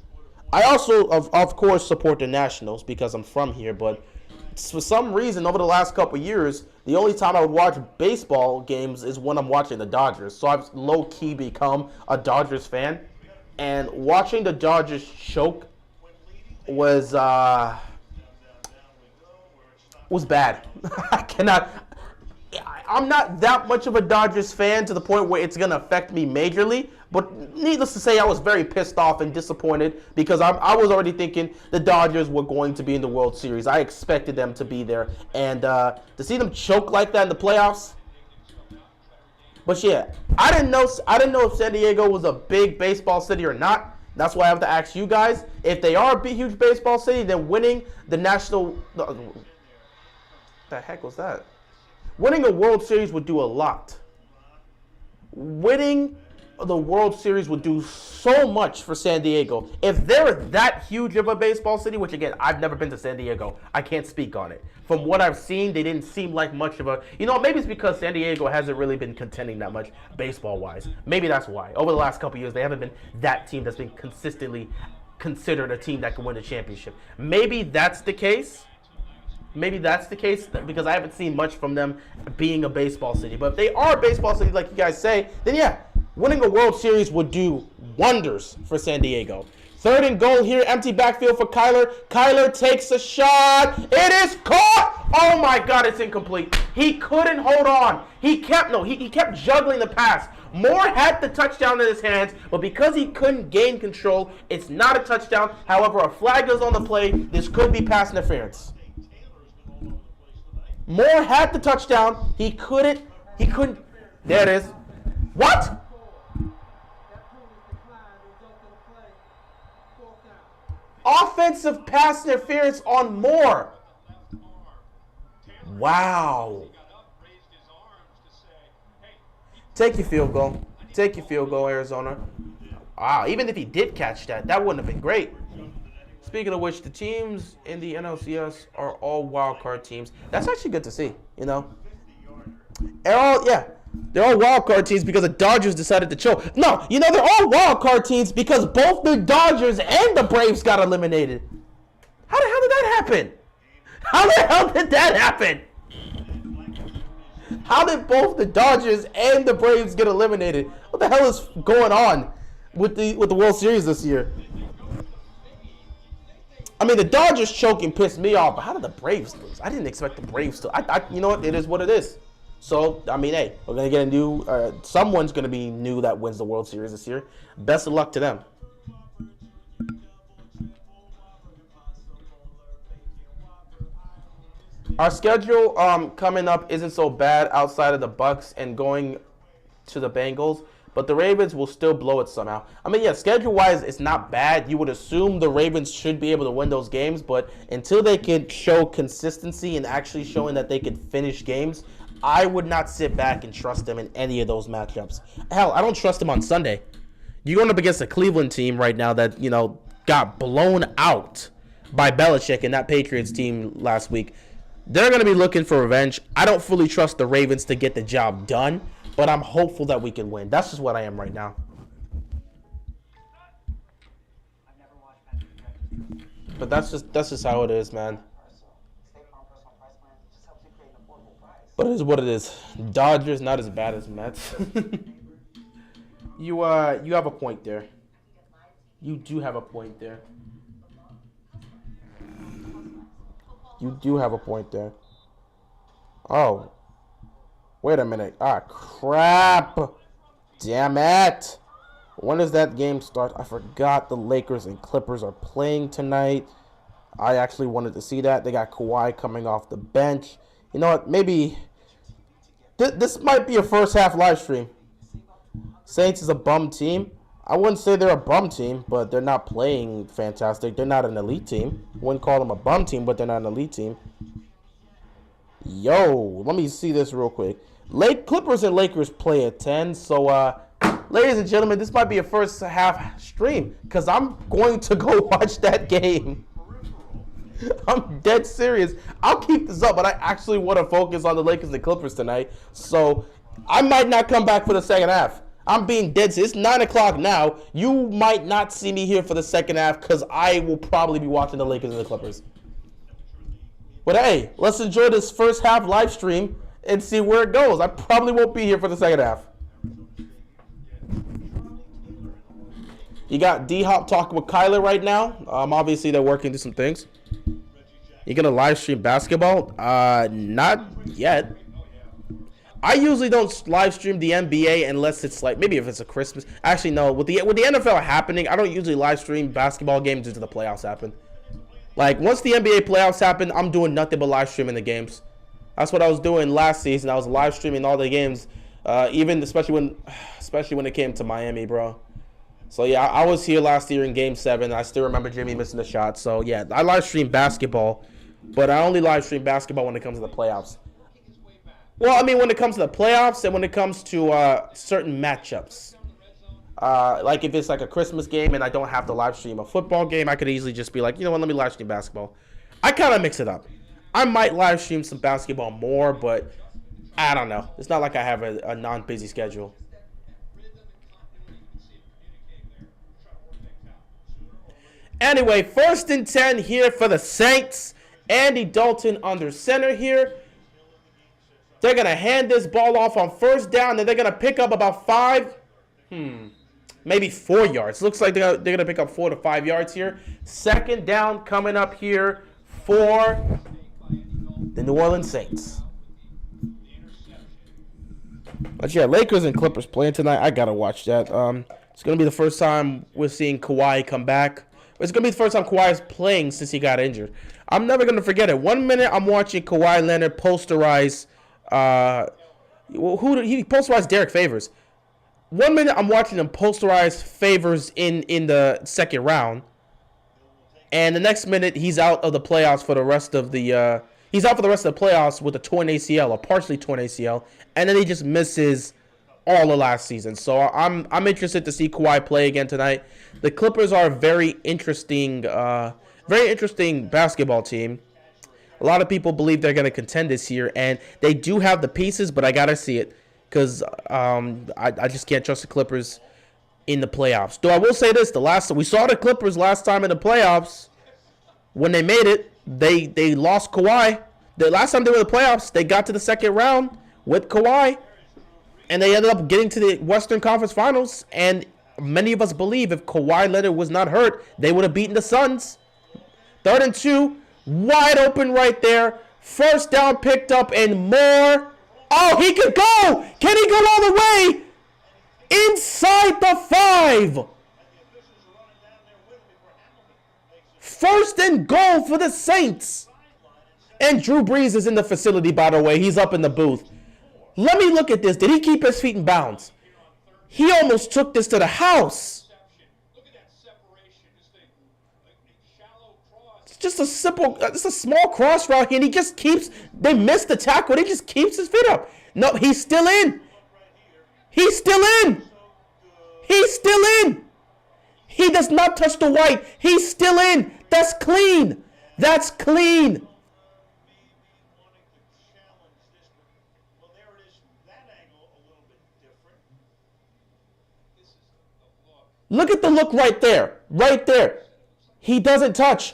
B: I also, of course, support the Nationals because I'm from here, but for some reason, over the last couple years, the only time I would watch baseball games is when I'm watching the Dodgers. So I've low-key become a Dodgers fan. And watching the Dodgers choke was bad. I'm not that much of a Dodgers fan to the point where it's going to affect me majorly. But needless to say, I was very pissed off and disappointed because I was already thinking the Dodgers were going to be in the World Series. I expected them to be there. And to see them choke like that in the playoffs. But yeah, I didn't know if San Diego was a big baseball city or not. That's why I have to ask you guys. If they are a huge baseball city, then winning the national... What the heck was that? Winning a World Series would do a lot. Winning the World Series would do so much for San Diego. If they're that huge of a baseball city, which again, I've never been to San Diego. I can't speak on it. From what I've seen, they didn't seem like much of a... maybe it's because San Diego hasn't really been contending that much baseball-wise. Maybe that's why. Over the last couple years, they haven't been that team that's been consistently considered a team that can win a championship. Maybe that's the case. Maybe that's the case because I haven't seen much from them being a baseball city. But if they are a baseball city, like you guys say, then yeah, winning a World Series would do wonders for San Diego. 3rd and goal here, empty backfield for Kyler. Kyler takes a shot. It is caught. Oh my God, it's incomplete. He couldn't hold on. He kept juggling the pass. Moore had the touchdown in his hands, but because he couldn't gain control, it's not a touchdown. However, a flag is on the play. This could be pass interference. Moore had the touchdown. He couldn't. There it is. What? Offensive pass interference on Moore. Wow. Take your field goal. Take your field goal, Arizona. Wow, even if he did catch that, that wouldn't have been great. Speaking of which, the teams in the NLCS are all wild card teams. That's actually good to see, They're all wild card teams because the Dodgers decided to choke. No, they're all wild card teams because both the Dodgers and the Braves got eliminated. How the hell did that happen? How the hell did that happen? How did both the Dodgers and the Braves get eliminated? What the hell is going on with the World Series this year? I mean, the Dodgers choking pissed me off, but how did the Braves lose? I didn't expect the Braves to. You know what? It is what it is. So, I mean, hey, we're going to get a new, someone's going to be new that wins the World Series this year. Best of luck to them. Our schedule coming up isn't so bad outside of the Bucks and going to the Bengals, but the Ravens will still blow it somehow. I mean, yeah, schedule-wise, it's not bad. You would assume the Ravens should be able to win those games, but until they can show consistency and actually showing that they can finish games, I would not sit back and trust them in any of those matchups. Hell, I don't trust them on Sunday. You're going up against a Cleveland team right now that, got blown out by Belichick and that Patriots team last week. They're going to be looking for revenge. I don't fully trust the Ravens to get the job done, but I'm hopeful that we can win. That's just what I am right now. But that's just how it is, man. But it is what it is. Dodgers not as bad as Mets. You have a point there. You do have a point there. You do have a point there. Oh. Wait a minute. Ah, crap. Damn it. When does that game start? I forgot the Lakers and Clippers are playing tonight. I actually wanted to see that. They got Kawhi coming off the bench. You know what? Maybe This might be a first half live stream. Saints is a bum team. I wouldn't say they're a bum team, but they're not playing fantastic. They're not an elite team. Wouldn't call them a bum team, but they're not an elite team. Yo, let me see this real quick. Clippers and Lakers play at 10. So, ladies and gentlemen, this might be a first half stream because I'm going to go watch that game. I'm dead serious. I'll keep this up, but I actually want to focus on the Lakers and Clippers tonight. So, I might not come back for the second half. I'm being dead serious. It's 9 o'clock now. You might not see me here for the second half because I will probably be watching the Lakers and the Clippers. But hey, let's enjoy this first half live stream and see where it goes. I probably won't be here for the second half. You got D-Hop talking with Kyler right now. Obviously, they're working through some things. You gonna live stream basketball? Not yet. I usually don't live stream the NBA unless it's like maybe if it's a Christmas. Actually, no. With the NFL happening, I don't usually live stream basketball games until the playoffs happen. Like once the NBA playoffs happen, I'm doing nothing but live streaming the games. That's what I was doing last season. I was live streaming all the games, especially when it came to Miami, bro. So yeah, I was here last year in Game 7. I still remember Jimmy missing the shot. So yeah, I live stream basketball, but I only live stream basketball when it comes to the playoffs. Well, I mean, when it comes to the playoffs and when it comes to certain matchups. Like if it's like a Christmas game and I don't have to live stream a football game, I could easily just be like, you know what, let me live stream basketball. I kind of mix it up. I might live stream some basketball more, but I don't know. It's not like I have a non-busy schedule. Anyway, 1st and 10 here for the Saints. Andy Dalton under center here. They're going to hand this ball off on 1st down, and they're going to pick up about 5, maybe 4 yards. Looks like they're going to pick up 4 to 5 yards here. 2nd down coming up here for the New Orleans Saints. But yeah, Lakers and Clippers playing tonight. I got to watch that. It's going to be the first time we're seeing Kawhi come back. It's going to be the first time Kawhi is playing since he got injured. I'm never going to forget it. 1 minute I'm watching Kawhi Leonard posterize he posterized Derek Favors. 1 minute I'm watching him posterize Favors in the second round, and the next minute he's out of the playoffs for the rest of the playoffs with a torn ACL, a partially torn ACL, and then he just misses all of last season. So I'm interested to see Kawhi play again tonight. The Clippers are a very interesting basketball team. A lot of people believe they're going to contend this year, and they do have the pieces, but I got to see it because I just can't trust the Clippers in the playoffs. Though I will say this, we saw the Clippers last time in the playoffs. When they made it, they lost Kawhi. The last time they were in the playoffs, they got to the second round with Kawhi, and they ended up getting to the Western Conference Finals, and many of us believe if Kawhi Leonard was not hurt, they would have beaten the Suns. 3rd and 2. Wide open right there. 1st down picked up and more. Oh, he could go. Can he go all the way? Inside the 5. 1st and goal for the Saints. And Drew Brees is in the facility, by the way. He's up in the booth. Let me look at this. Did he keep his feet in bounds? He almost took this to the house. Just a small cross route here, and he just keeps, they missed the tackle, and he just keeps his feet up. No, he's still in. He's still in. He's still in. He does not touch the white. He's still in. That's clean. That's clean. Look at the look right there. Right there. He doesn't touch.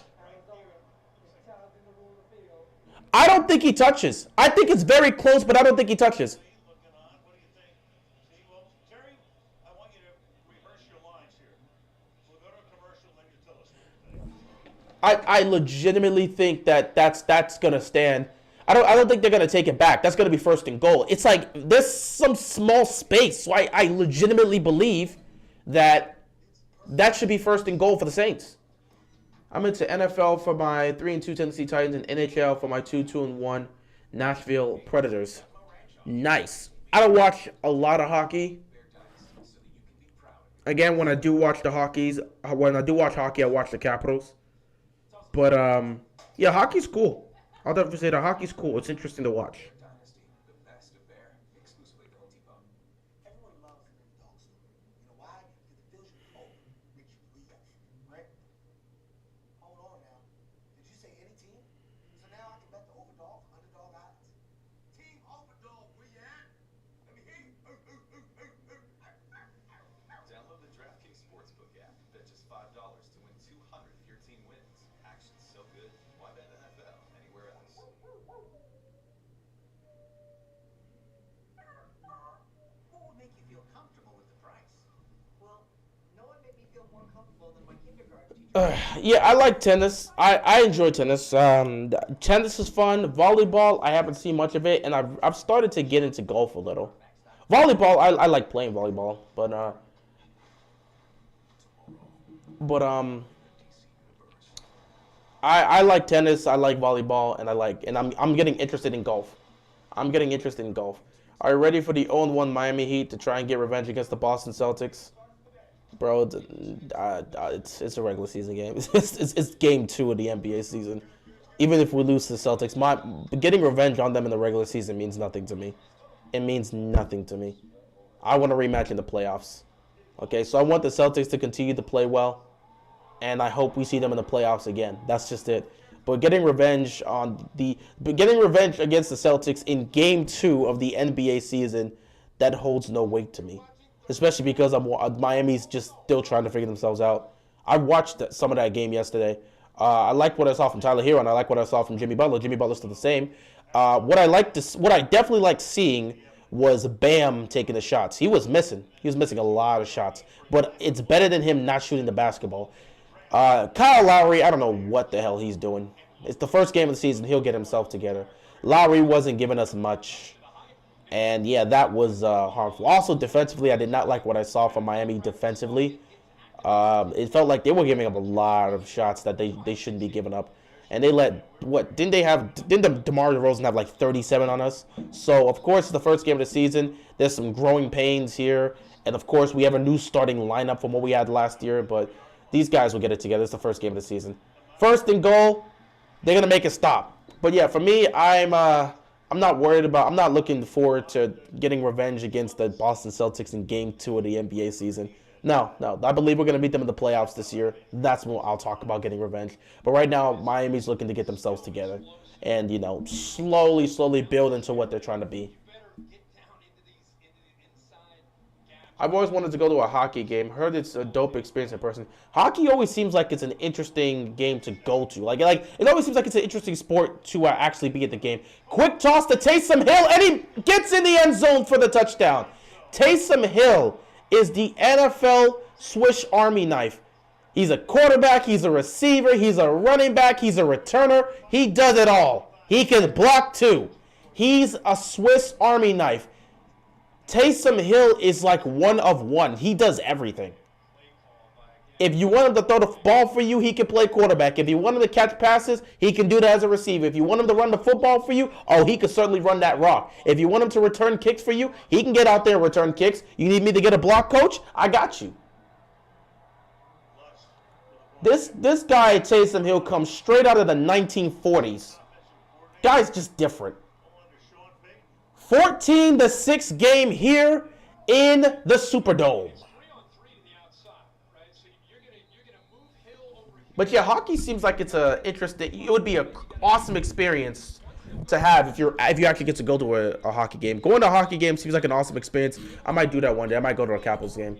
B: I don't think he touches. I think it's very close, but I don't think he touches. I legitimately think that's gonna stand. I don't think they're gonna take it back. That's gonna be 1st and goal. It's like there's some small space, so I legitimately believe that should be 1st and goal for the Saints. I'm into NFL for my 3-2 Tennessee Titans and NHL for my 2-2-1 Nashville Predators. Nice. I don't watch a lot of hockey. Again, when I do watch hockey, I watch the Capitals. But yeah, hockey's cool. I'll definitely say that hockey's cool. It's interesting to watch. Yeah, I like tennis. I enjoy tennis. Tennis is fun. Volleyball, I haven't seen much of it, and I've started to get into golf a little. Volleyball, I like playing volleyball, but I like tennis. I like volleyball, and I'm getting interested in golf. I'm getting interested in golf. Are you ready for the 0-1 Miami Heat to try and get revenge against the Boston Celtics? Bro, it's a regular season game. It's game 2 of the NBA season. Even if we lose to the Celtics, getting revenge on them in the regular season means nothing to me. It means nothing to me. I want a rematch in the playoffs. Okay, so I want the Celtics to continue to play well, and I hope we see them in the playoffs again. That's just it. But getting revenge against the Celtics in Game 2 of the NBA season, that holds no weight to me. Especially because Miami's just still trying to figure themselves out. I watched some of that game yesterday. I like what I saw from Tyler Hero, and I like what I saw from Jimmy Butler. Jimmy Butler's still the same. What I definitely liked seeing was Bam taking the shots. He was missing. He was missing a lot of shots. But it's better than him not shooting the basketball. Kyle Lowry, I don't know what the hell he's doing. It's the first game of the season. He'll get himself together. Lowry wasn't giving us much. And, yeah, that was harmful. Also, defensively, I did not like what I saw from Miami defensively. It felt like they were giving up a lot of shots that they shouldn't be giving up. And they didn't DeMar DeRozan have like 37 on us? So, of course, the first game of the season, there's some growing pains here. And, of course, we have a new starting lineup from what we had last year. But these guys will get it together. It's the first game of the season. First and goal, they're going to make it stop. But, yeah, for me, I'm not looking forward to getting revenge against the Boston Celtics in Game 2 of the NBA season. No. I believe we're going to beat them in the playoffs this year. That's when I'll talk about getting revenge. But right now, Miami's looking to get themselves together and, slowly build into what they're trying to be. I've always wanted to go to a hockey game. Heard it's a dope experience in person. Hockey always seems like it's an interesting game to go to. Like it always seems like it's an interesting sport to actually be at the game. Quick toss to Taysom Hill, and he gets in the end zone for the touchdown. Taysom Hill is the NFL Swiss Army knife. He's a quarterback, he's a receiver, he's a running back, he's a returner. He does it all. He can block too. He's a Swiss Army knife. Taysom Hill is like one of one. He does everything. If you want him to throw the ball for you, he can play quarterback. If you want him to catch passes, he can do that as a receiver. If you want him to run the football for you, he can certainly run that rock. If you want him to return kicks for you, he can get out there and return kicks. You need me to get a block, coach? I got you. This guy, Taysom Hill, comes straight out of the 1940s. Guy's just different. 14-6 game here in the Superdome. But yeah, hockey seems like it's it would be an awesome experience to have if you actually get to go to a hockey game. Going to a hockey game seems like an awesome experience. I might do that one day. I might go to a Capitals game.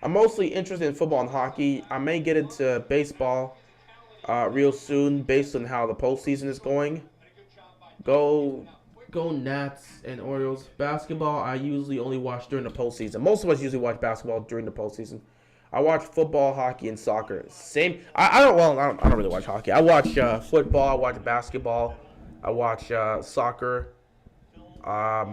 B: I'm mostly interested in football and hockey. I may get into baseball real soon based on how the postseason is going. Go Nats and Orioles. Basketball, I usually only watch during the postseason. Most of us usually watch basketball during the postseason. I watch football, hockey, and soccer. Same. I don't really watch hockey. I watch football. I watch basketball. I watch soccer. I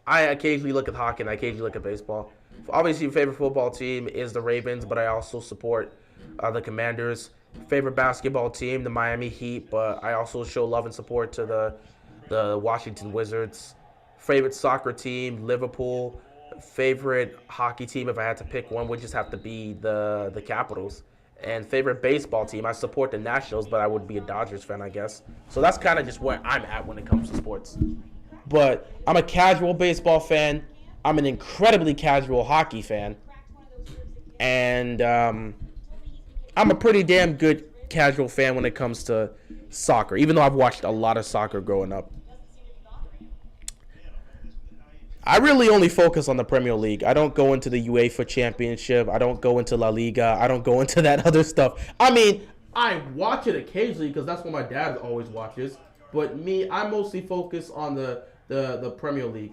B: occasionally look at hockey, and I occasionally look at baseball. Obviously, your favorite football team is the Ravens, but I also support the Commanders. Favorite basketball team, the Miami Heat, but I also show love and support to the Washington Wizards. Favorite soccer team, Liverpool. Favorite hockey team, if I had to pick one, would just have to be the Capitals. And favorite baseball team, I support the Nationals, but I would be a Dodgers fan, I guess. So that's kind of just where I'm at when it comes to sports. But I'm a casual baseball fan. I'm an incredibly casual hockey fan. And I'm a pretty damn good casual fan when it comes to soccer, even though I've watched a lot of soccer growing up. I really only focus on the Premier League. I don't go into the UEFA Championship. I don't go into La Liga. I don't go into that other stuff. I mean, I watch it occasionally because that's what my dad always watches. But me, I mostly focus on the Premier League.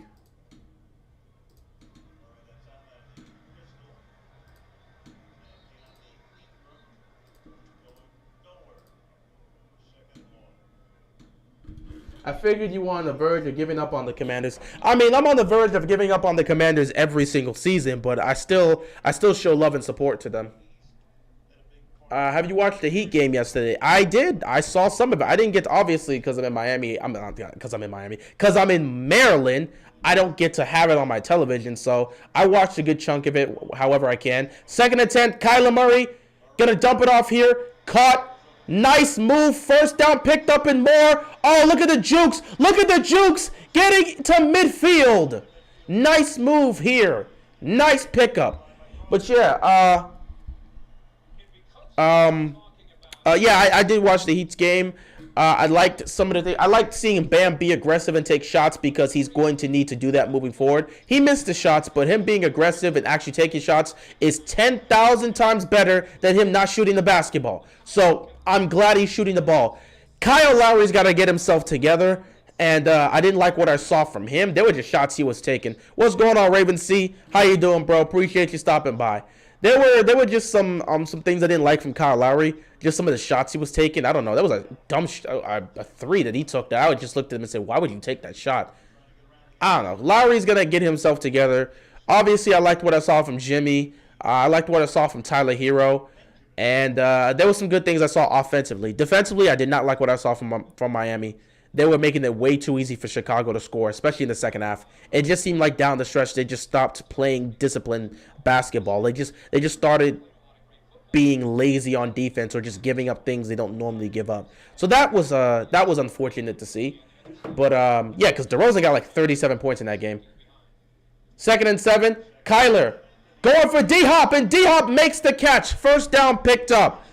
B: I figured you were on the verge of giving up on the Commanders. I mean, I'm on the verge of giving up on the Commanders every single season, but I still show love and support to them. Have you watched the Heat game yesterday? I did. I saw some of it. I didn't get to, obviously, because I'm in Miami. I'm not because I'm in Miami. Because I'm in Maryland. I don't get to have it on my television, so I watched a good chunk of it, however I can. Second attempt, Kyler Murray gonna dump it off here. Caught. Nice move. First down, picked up and more. Oh, look at the jukes. Look at the jukes. Getting to midfield. Nice move here. Nice pickup. But yeah, I did watch the Heat's game. I liked some of the things. I liked seeing Bam be aggressive and take shots because he's going to need to do that moving forward. He missed the shots, but him being aggressive and actually taking shots is 10,000 times better than him not shooting the basketball. So I'm glad he's shooting the ball. Kyle Lowry's got to get himself together, and I didn't like what I saw from him. They were just shots he was taking. What's going on, Raven C? How you doing, bro? Appreciate you stopping by. There were just some things I didn't like from Kyle Lowry. Just some of the shots he was taking. I don't know. That was a dumb a three that he took. That I would just looked at him and said, "Why would you take that shot?" I don't know. Lowry's gonna get himself together. Obviously, I liked what I saw from Jimmy. I liked what I saw from Tyler Hero, and there were some good things I saw offensively. Defensively, I did not like what I saw from Miami. They were making it way too easy for Chicago to score, especially in the second half. It just seemed like down the stretch they just stopped playing disciplined basketball. They just started being lazy on defense or just giving up things they don't normally give up. So that was unfortunate to see. But yeah, because DeRozan got like 37 points in that game. 2nd and 7, Kyler going for D-Hop, and D-Hop makes the catch. First down picked up.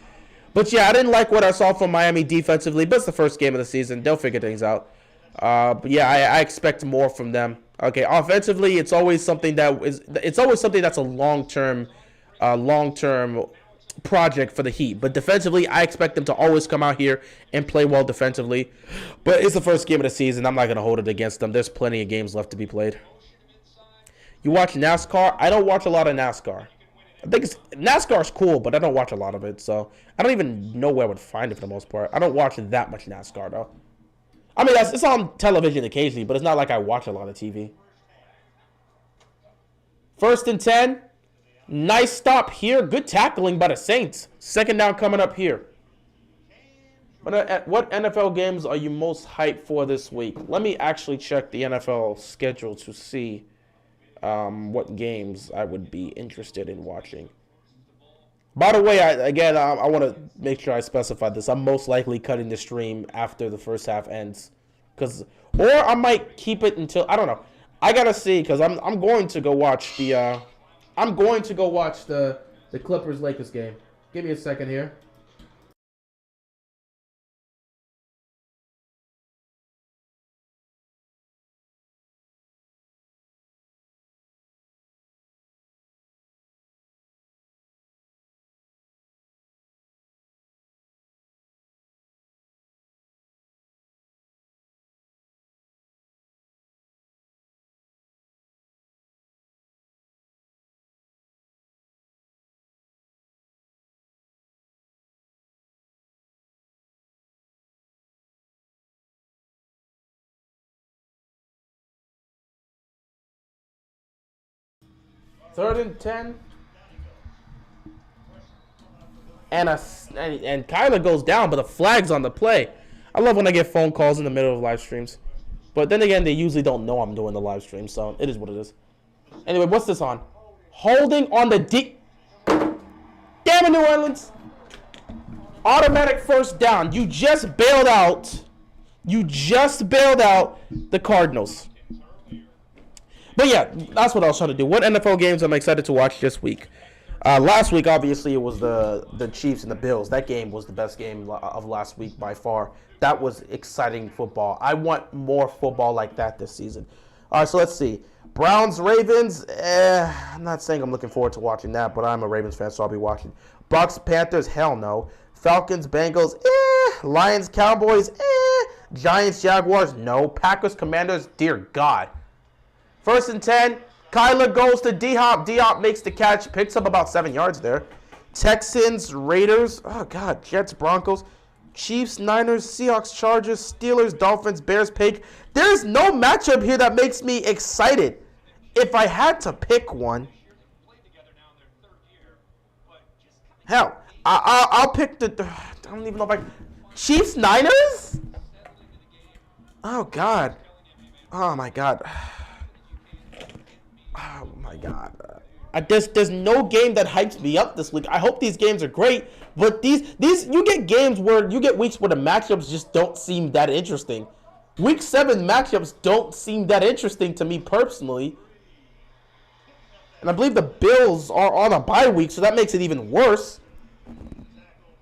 B: But yeah, I didn't like what I saw from Miami defensively, but it's the first game of the season. They'll figure things out. But yeah, I expect more from them. Okay, offensively, it's always something that's a long-term project for the Heat. But defensively, I expect them to always come out here and play well defensively. But it's the first game of the season. I'm not going to hold it against them. There's plenty of games left to be played. You watch NASCAR? I don't watch a lot of NASCAR. I think NASCAR's cool, but I don't watch a lot of it, so I don't even know where I would find it for the most part. I don't watch that much NASCAR, though. I mean, it's on television occasionally, but it's not like I watch a lot of TV. 1st and 10. Nice stop here. Good tackling by the Saints. 2nd down coming up here. What NFL games are you most hyped for this week? Let me actually check the NFL schedule to see what games I would be interested in watching. By the way, I want to make sure I specify this. I'm most likely cutting the stream after the first half ends, or I might keep it until, I don't know. I gotta see, because I'm going to go watch the Clippers Lakers game. Give me a second here. Third and 10. And Kyler goes down, but the flag's on the play. I love when I get phone calls in the middle of live streams. But then again, they usually don't know I'm doing the live stream, so it is what it is. Anyway, what's this on? Holding on the deep. Damn it, New Orleans. Automatic first down. You just bailed out. The Cardinals. But yeah, that's what I was trying to do. What NFL games I'm excited to watch this week? Last week, obviously, it was the Chiefs and the Bills. That game was the best game of last week by far. That was exciting football. I want more football like that this season. All right, so let's see. Browns, Ravens. I'm not saying I'm looking forward to watching that, but I'm a Ravens fan, so I'll be watching. Bucks, Panthers, hell no. Falcons, Bengals, Lions, Cowboys, Giants, Jaguars, no. Packers, Commanders, dear God. 1st and 10. Kyler goes to D-Hop. D-Hop makes the catch, picks up about 7 yards there. Texans, Raiders, oh God, Jets, Broncos, Chiefs, Niners, Seahawks, Chargers, Steelers, Dolphins, Bears, Patriots. There's no matchup here that makes me excited. If I had to pick one, hell, I'll pick the. I don't even know if I. Chiefs, Niners. Oh God. Oh my God. Oh my God. There's no game that hypes me up this week. I hope these games are great, but these you get games where you get weeks where the matchups just don't seem that interesting. Week 7 matchups don't seem that interesting to me personally. And I believe the Bills are on a bye week, so that makes it even worse.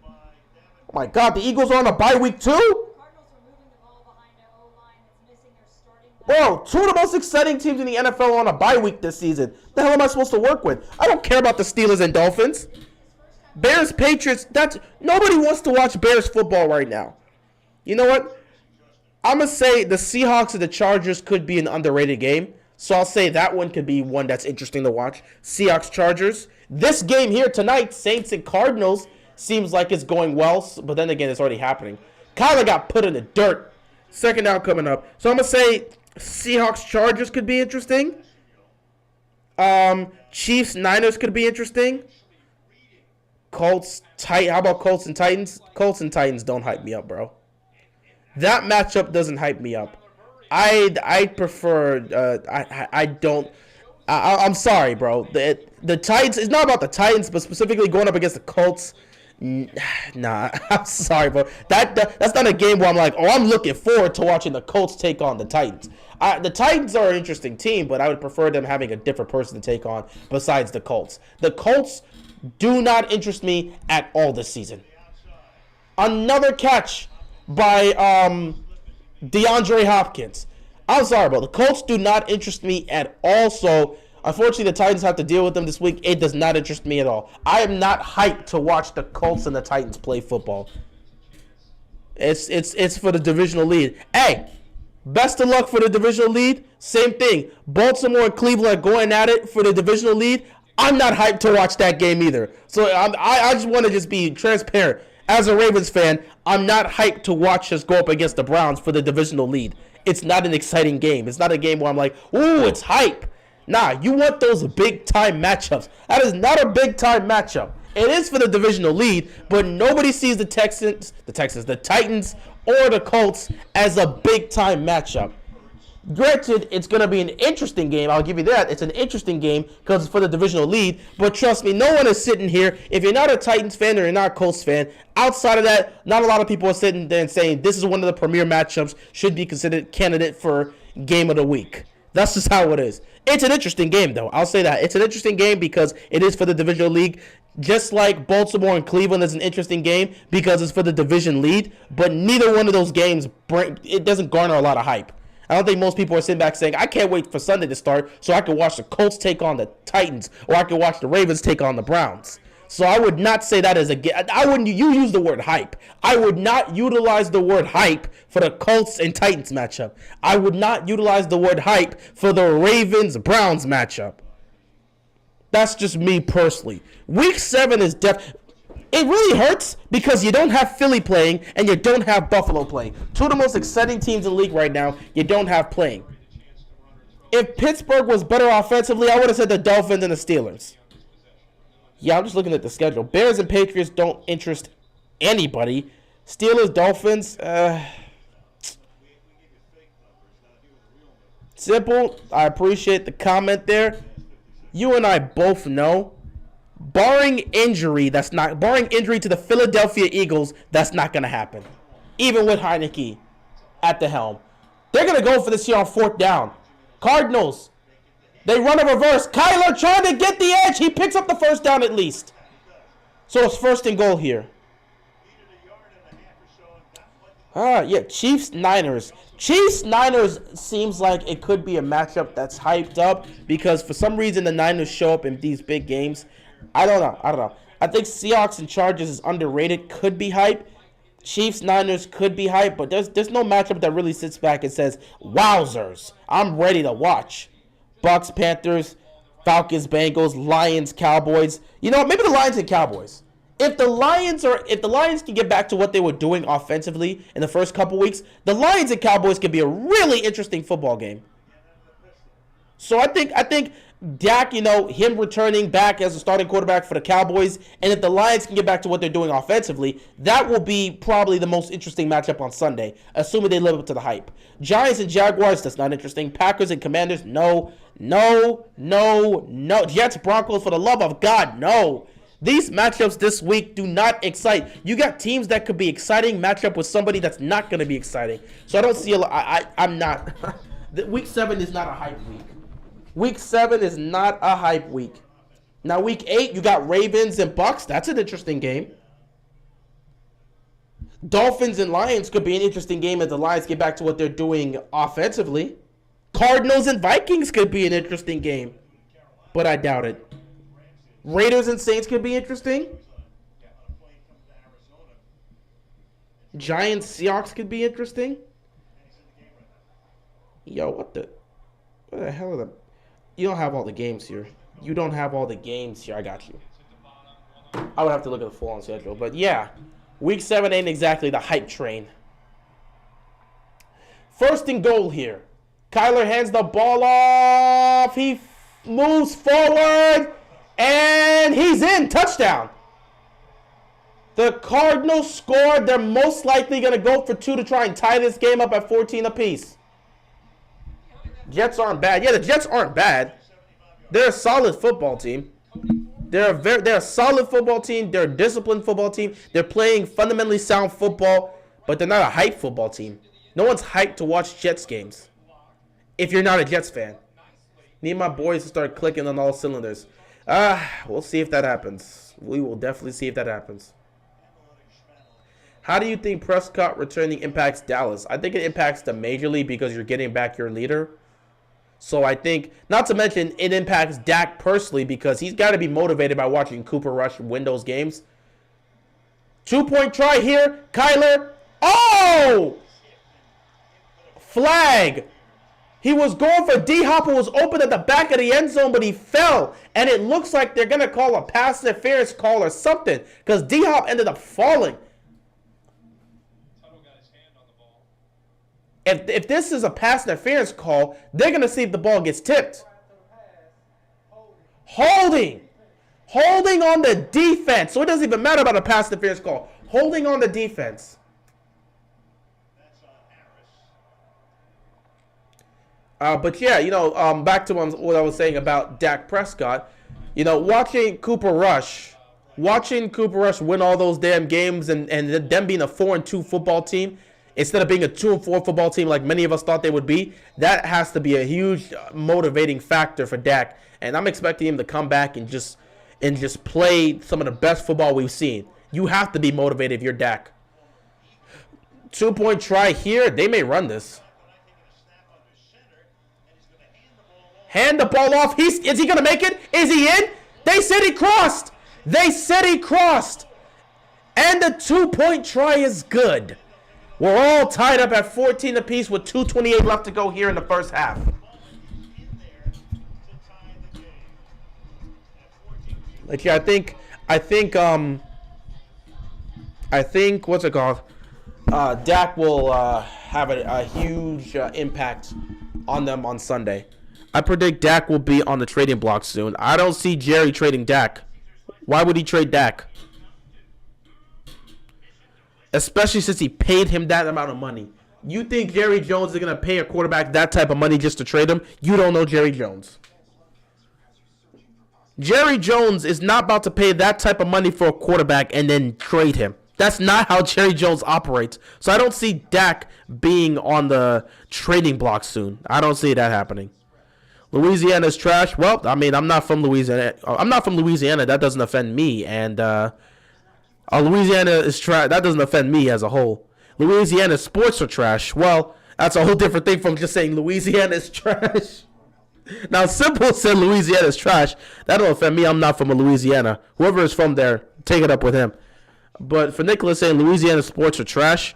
B: Oh my God, the Eagles are on a bye week too? Bro, 2 of the most exciting teams in the NFL are on a bye week this season. The hell am I supposed to work with? I don't care about the Steelers and Dolphins. Bears, Patriots, nobody wants to watch Bears football right now. You know what? I'm going to say the Seahawks and the Chargers could be an underrated game. So I'll say that one could be one that's interesting to watch. Seahawks, Chargers. This game here tonight, Saints and Cardinals, seems like it's going well. But then again, it's already happening. Kyler got put in the dirt. Second down coming up. So I'm going to say Seahawks, Chargers could be interesting. Chiefs, Niners could be interesting. Colts, how about Colts and Titans? Colts and Titans don't hype me up, bro. That matchup doesn't hype me up. I prefer. I don't. I'm sorry, bro. The Titans. It's not about the Titans, but specifically going up against the Colts. Nah, I'm sorry, bro. That's not a game where I'm like, oh, I'm looking forward to watching the Colts take on the Titans. The Titans are an interesting team, but I would prefer them having a different person to take on besides the Colts. The Colts do not interest me at all this season. Another catch by DeAndre Hopkins. I'm sorry, bro. The Colts do not interest me at all, so unfortunately, the Titans have to deal with them this week. It does not interest me at all. I am not hyped to watch the Colts and the Titans play football. It's for the divisional lead. Hey, best of luck for the divisional lead. Same thing. Baltimore and Cleveland are going at it for the divisional lead. I'm not hyped to watch that game either. So I just want to just be transparent. As a Ravens fan, I'm not hyped to watch us go up against the Browns for the divisional lead. It's not an exciting game. It's not a game where I'm like, ooh, it's hype. Nah, you want those big-time matchups. That is not a big-time matchup. It is for the divisional lead, but nobody sees the Titans, or the Colts as a big-time matchup. Granted, it's going to be an interesting game. I'll give you that. It's an interesting game because it's for the divisional lead. But trust me, no one is sitting here. If you're not a Titans fan or you're not a Colts fan, outside of that, not a lot of people are sitting there and saying this is one of the premier matchups, should be considered candidate for game of the week. That's just how it is. It's an interesting game, though. I'll say that. It's an interesting game because it is for the divisional league. Just like Baltimore and Cleveland is an interesting game because it's for the division lead. But neither one of those games, it doesn't garner a lot of hype. I don't think most people are sitting back saying, I can't wait for Sunday to start so I can watch the Colts take on the Titans or I can watch the Ravens take on the Browns. So I would not say that as you use the word hype. I would not utilize the word hype for the Colts and Titans matchup. I would not utilize the word hype for the Ravens-Browns matchup. That's just me personally. Week 7 is it really hurts because you don't have Philly playing and you don't have Buffalo playing. 2 of the most exciting teams in the league right now, you don't have playing. If Pittsburgh was better offensively, I would have said the Dolphins and the Steelers. Yeah, I'm just looking at the schedule. Bears and Patriots don't interest anybody. Steelers, Dolphins, Simple, I appreciate the comment there. You and I both know, barring injury to the Philadelphia Eagles, that's not going to happen. Even with Heineke at the helm. They're going to go for this here on 4th down. Cardinals, they run a reverse. Kyler trying to get the edge. He picks up the 1st down at least. So it's 1st and goal here. Yeah, Chiefs-Niners. Chiefs-Niners seems like it could be a matchup that's hyped up because for some reason the Niners show up in these big games. I don't know. I think Seahawks and Chargers is underrated. Could be hype. Chiefs-Niners could be hype, but there's no matchup that really sits back and says, wowzers, I'm ready to watch. Bucks, Panthers, Falcons, Bengals, Lions, Cowboys. You know what? Maybe the Lions and Cowboys. If the Lions can get back to what they were doing offensively in the first couple weeks, the Lions and Cowboys could be a really interesting football game. So I think Dak, him returning back as a starting quarterback for the Cowboys, and if the Lions can get back to what they're doing offensively, that will be probably the most interesting matchup on Sunday, assuming they live up to the hype. Giants and Jaguars, that's not interesting. Packers and Commanders, no. Jets, Broncos, for the love of God, no. These matchups this week do not excite. You got teams that could be exciting match up with somebody that's not going to be exciting. So I don't see a lot. I'm not. Week 7 is not a hype week. Week 7 is not a hype week. Now, week 8, you got Ravens and Bucks. That's an interesting game. Dolphins and Lions could be an interesting game as the Lions get back to what they're doing offensively. Cardinals and Vikings could be an interesting game, but I doubt it. Raiders and Saints could be interesting. Giants, Seahawks could be interesting. Yo, what the hell are the... You don't have all the games here. I got you. I would have to look at the full-on schedule. But yeah, week 7 ain't exactly the hype train. 1st and goal here. Kyler hands the ball off. He moves forward. And he's in. Touchdown. The Cardinals scored. They're most likely going to go for 2 to try and tie this game up at 14 apiece. Jets aren't bad. Yeah, the Jets aren't bad. They're a solid football team. They're a solid football team. They're a disciplined football team. They're playing fundamentally sound football, but they're not a hype football team. No one's hyped to watch Jets games if you're not a Jets fan. Need my boys to start clicking on all cylinders. We'll see if that happens. We will definitely see if that happens. How do you think Prescott returning impacts Dallas? I think it impacts them majorly because you're getting back your leader. So I think, not to mention, it impacts Dak personally because he's got to be motivated by watching Cooper Rush win those games. 2-point try here. Kyler. Oh! Flag. He was going for D-Hop, who was open at the back of the end zone, but he fell. And it looks like they're going to call a pass interference call or something because D-Hop ended up falling. If this is a pass interference call, they're going to see if the ball gets tipped. Holding on the defense. So it doesn't even matter about a pass interference call. Holding on the defense. But yeah, back to what I was saying about Dak Prescott. Watching Cooper Rush win all those damn games and them being a 4-2 football team instead of being a 2-4 football team like many of us thought they would be, that has to be a huge motivating factor for Dak. And I'm expecting him to come back and just play some of the best football we've seen. You have to be motivated if you're Dak. 2-point try here. They may run this. Hand the ball off. Is he going to make it? Is he in? They said he crossed. And the 2-point try is good. We're all tied up at 14 apiece with 2:28 left to go here in the first half. Like, yeah, I think what's it called? Dak will have a huge impact on them on Sunday. I predict Dak will be on the trading block soon. I don't see Jerry trading Dak. Why would he trade Dak? Especially since he paid him that amount of money. You think Jerry Jones is going to pay a quarterback that type of money just to trade him? You don't know Jerry Jones. Jerry Jones is not about to pay that type of money for a quarterback and then trade him. That's not how Jerry Jones operates. So I don't see Dak being on the trading block soon. I don't see that happening. Louisiana's trash. Well, I mean, I'm not from Louisiana. That doesn't offend me. And Louisiana is trash. That doesn't offend me as a whole. Louisiana sports are trash. Well, that's a whole different thing from just saying Louisiana is trash. Now, Simple said Louisiana is trash. That don't offend me. I'm not from Louisiana. Whoever is from there, take it up with him. But for Nicholas saying Louisiana sports are trash,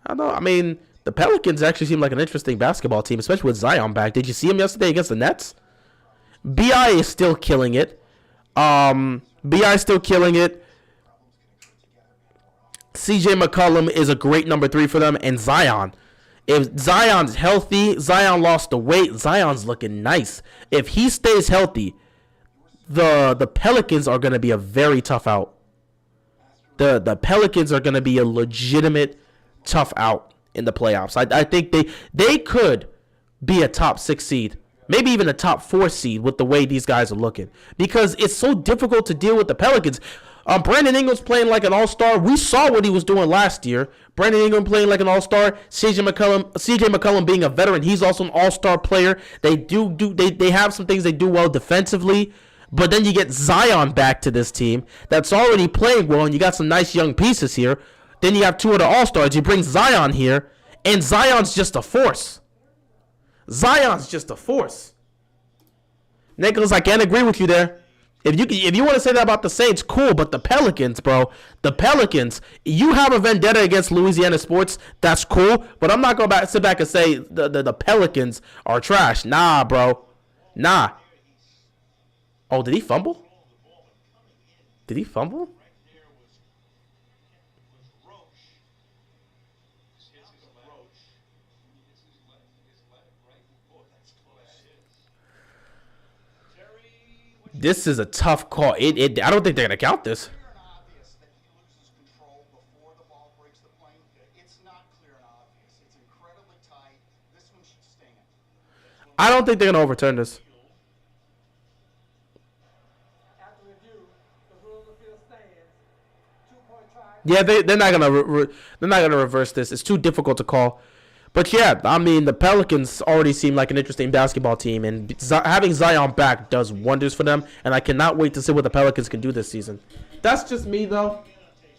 B: I don't know. I mean, the Pelicans actually seem like an interesting basketball team, especially with Zion back. Did you see him yesterday against the Nets? B.I. is still killing it. B.I. is still killing it. C.J. McCollum is a great number 3 for them. And Zion. If Zion's healthy, Zion lost the weight, Zion's looking nice. If he stays healthy, the Pelicans are going to be a very tough out. The Pelicans are going to be a legitimate tough out in the playoffs. I think they could be a top 6 seed, maybe even a top 4 seed with the way these guys are looking, because it's so difficult to deal with the Pelicans. Brandon Ingram's playing like an all-star. We saw what he was doing last year. Brandon Ingram playing like an all-star. CJ McCollum being a veteran. He's also an all-star player. They have some things they do well defensively. But then you get Zion back to this team that's already playing well, and you got some nice young pieces here. Then you have 2 of the all-stars. You bring Zion here, and Zion's just a force. Zion's just a force. Nicholas, I can't agree with you there. If you want to say that about the Saints, cool. But the Pelicans, bro, you have a vendetta against Louisiana sports. That's cool. But I'm not going to sit back and say the Pelicans are trash. Nah, bro. Nah. Oh, did he fumble? Did he fumble? This is a tough call. I don't think they're going to count this. I don't think they're going to overturn this. Yeah, they're not gonna reverse this. It's too difficult to call. But yeah, I mean, the Pelicans already seem like an interesting basketball team, and having Zion back does wonders for them. And I cannot wait to see what the Pelicans can do this season. That's just me, though.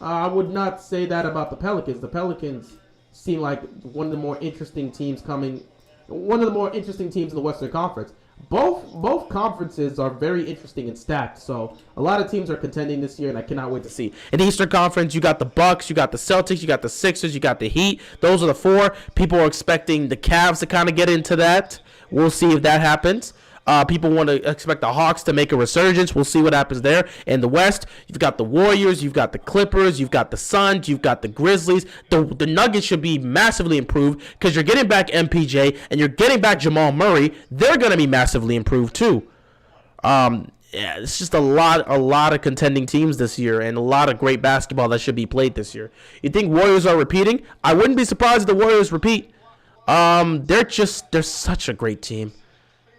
B: I would not say that about the Pelicans. The Pelicans seem like one of the more interesting teams in the Western Conference. Both conferences are very interesting and stacked, so a lot of teams are contending this year, and I cannot wait to see. In the Eastern Conference, you got the Bucks, you got the Celtics, you got the Sixers, you got the Heat. Those are the 4. People are expecting the Cavs to kind of get into that. We'll see if that happens. People want to expect the Hawks to make a resurgence. We'll see what happens there. In the West, you've got the Warriors, you've got the Clippers, you've got the Suns, you've got the Grizzlies. The Nuggets should be massively improved because you're getting back MPJ and you're getting back Jamal Murray. They're going to be massively improved too. Yeah, it's just a lot of contending teams this year and a lot of great basketball that should be played this year. You think Warriors are repeating? I wouldn't be surprised if the Warriors repeat. They're such a great team.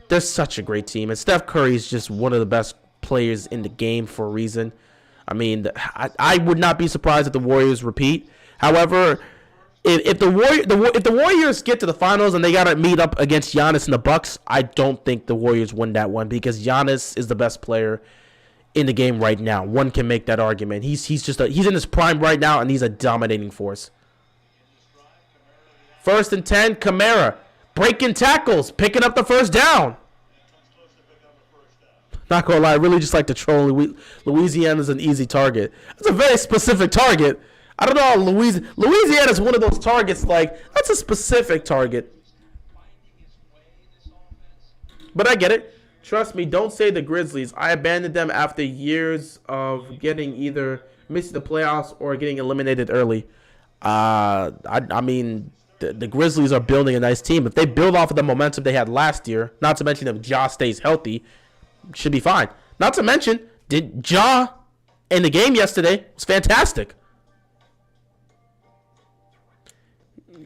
B: They're such a great team, and Steph Curry is just one of the best players in the game for a reason. I mean, I would not be surprised if the Warriors repeat. However, if the Warriors get to the finals and they gotta meet up against Giannis and the Bucks, I don't think the Warriors win that one because Giannis is the best player in the game right now. One can make that argument. He's in his prime right now, and he's a dominating force. 1st and 10, Kamara breaking tackles, picking up the first down. Not gonna lie, I really just like to troll. Louisiana's an easy target. That's a very specific target. I don't know. Louisiana's one of those targets. Like, that's a specific target. But I get it. Trust me. Don't say the Grizzlies. I abandoned them after years of getting either missing the playoffs or getting eliminated early. I mean, the Grizzlies are building a nice team. If they build off of the momentum they had last year, not to mention if Ja stays healthy, should be fine. Not to mention, Ja in the game yesterday was fantastic.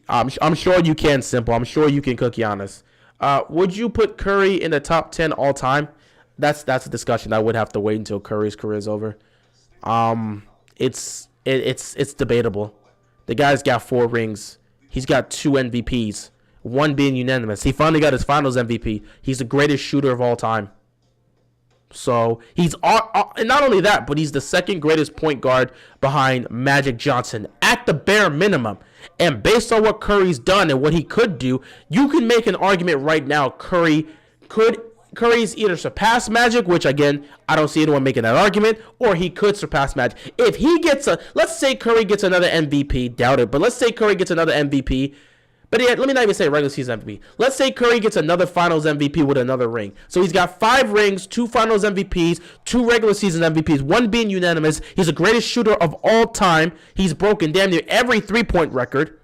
B: I'm sure you can, Simple. I'm sure you can cook Giannis. Would you put Curry in the top 10 all time? That's a discussion I would have to wait until Curry's career is over. It's debatable. The guy's got 4 rings. He's got 2 MVPs, one being unanimous. He finally got his Finals MVP. He's the greatest shooter of all time. So he's and not only that, but he's the second greatest point guard behind Magic Johnson at the bare minimum. And based on what Curry's done and what he could do, you can make an argument right now Curry's either surpass Magic, which again, I don't see anyone making that argument, or he could surpass Magic. If he gets let's say Curry gets another MVP, doubt it, but let's say Curry gets another MVP. But yeah, let me not even say regular season MVP. Let's say Curry gets another Finals MVP with another ring. So he's got 5 rings, 2 Finals MVPs, 2 regular season MVPs, 1 being unanimous. He's the greatest shooter of all time. He's broken damn near every 3-point record.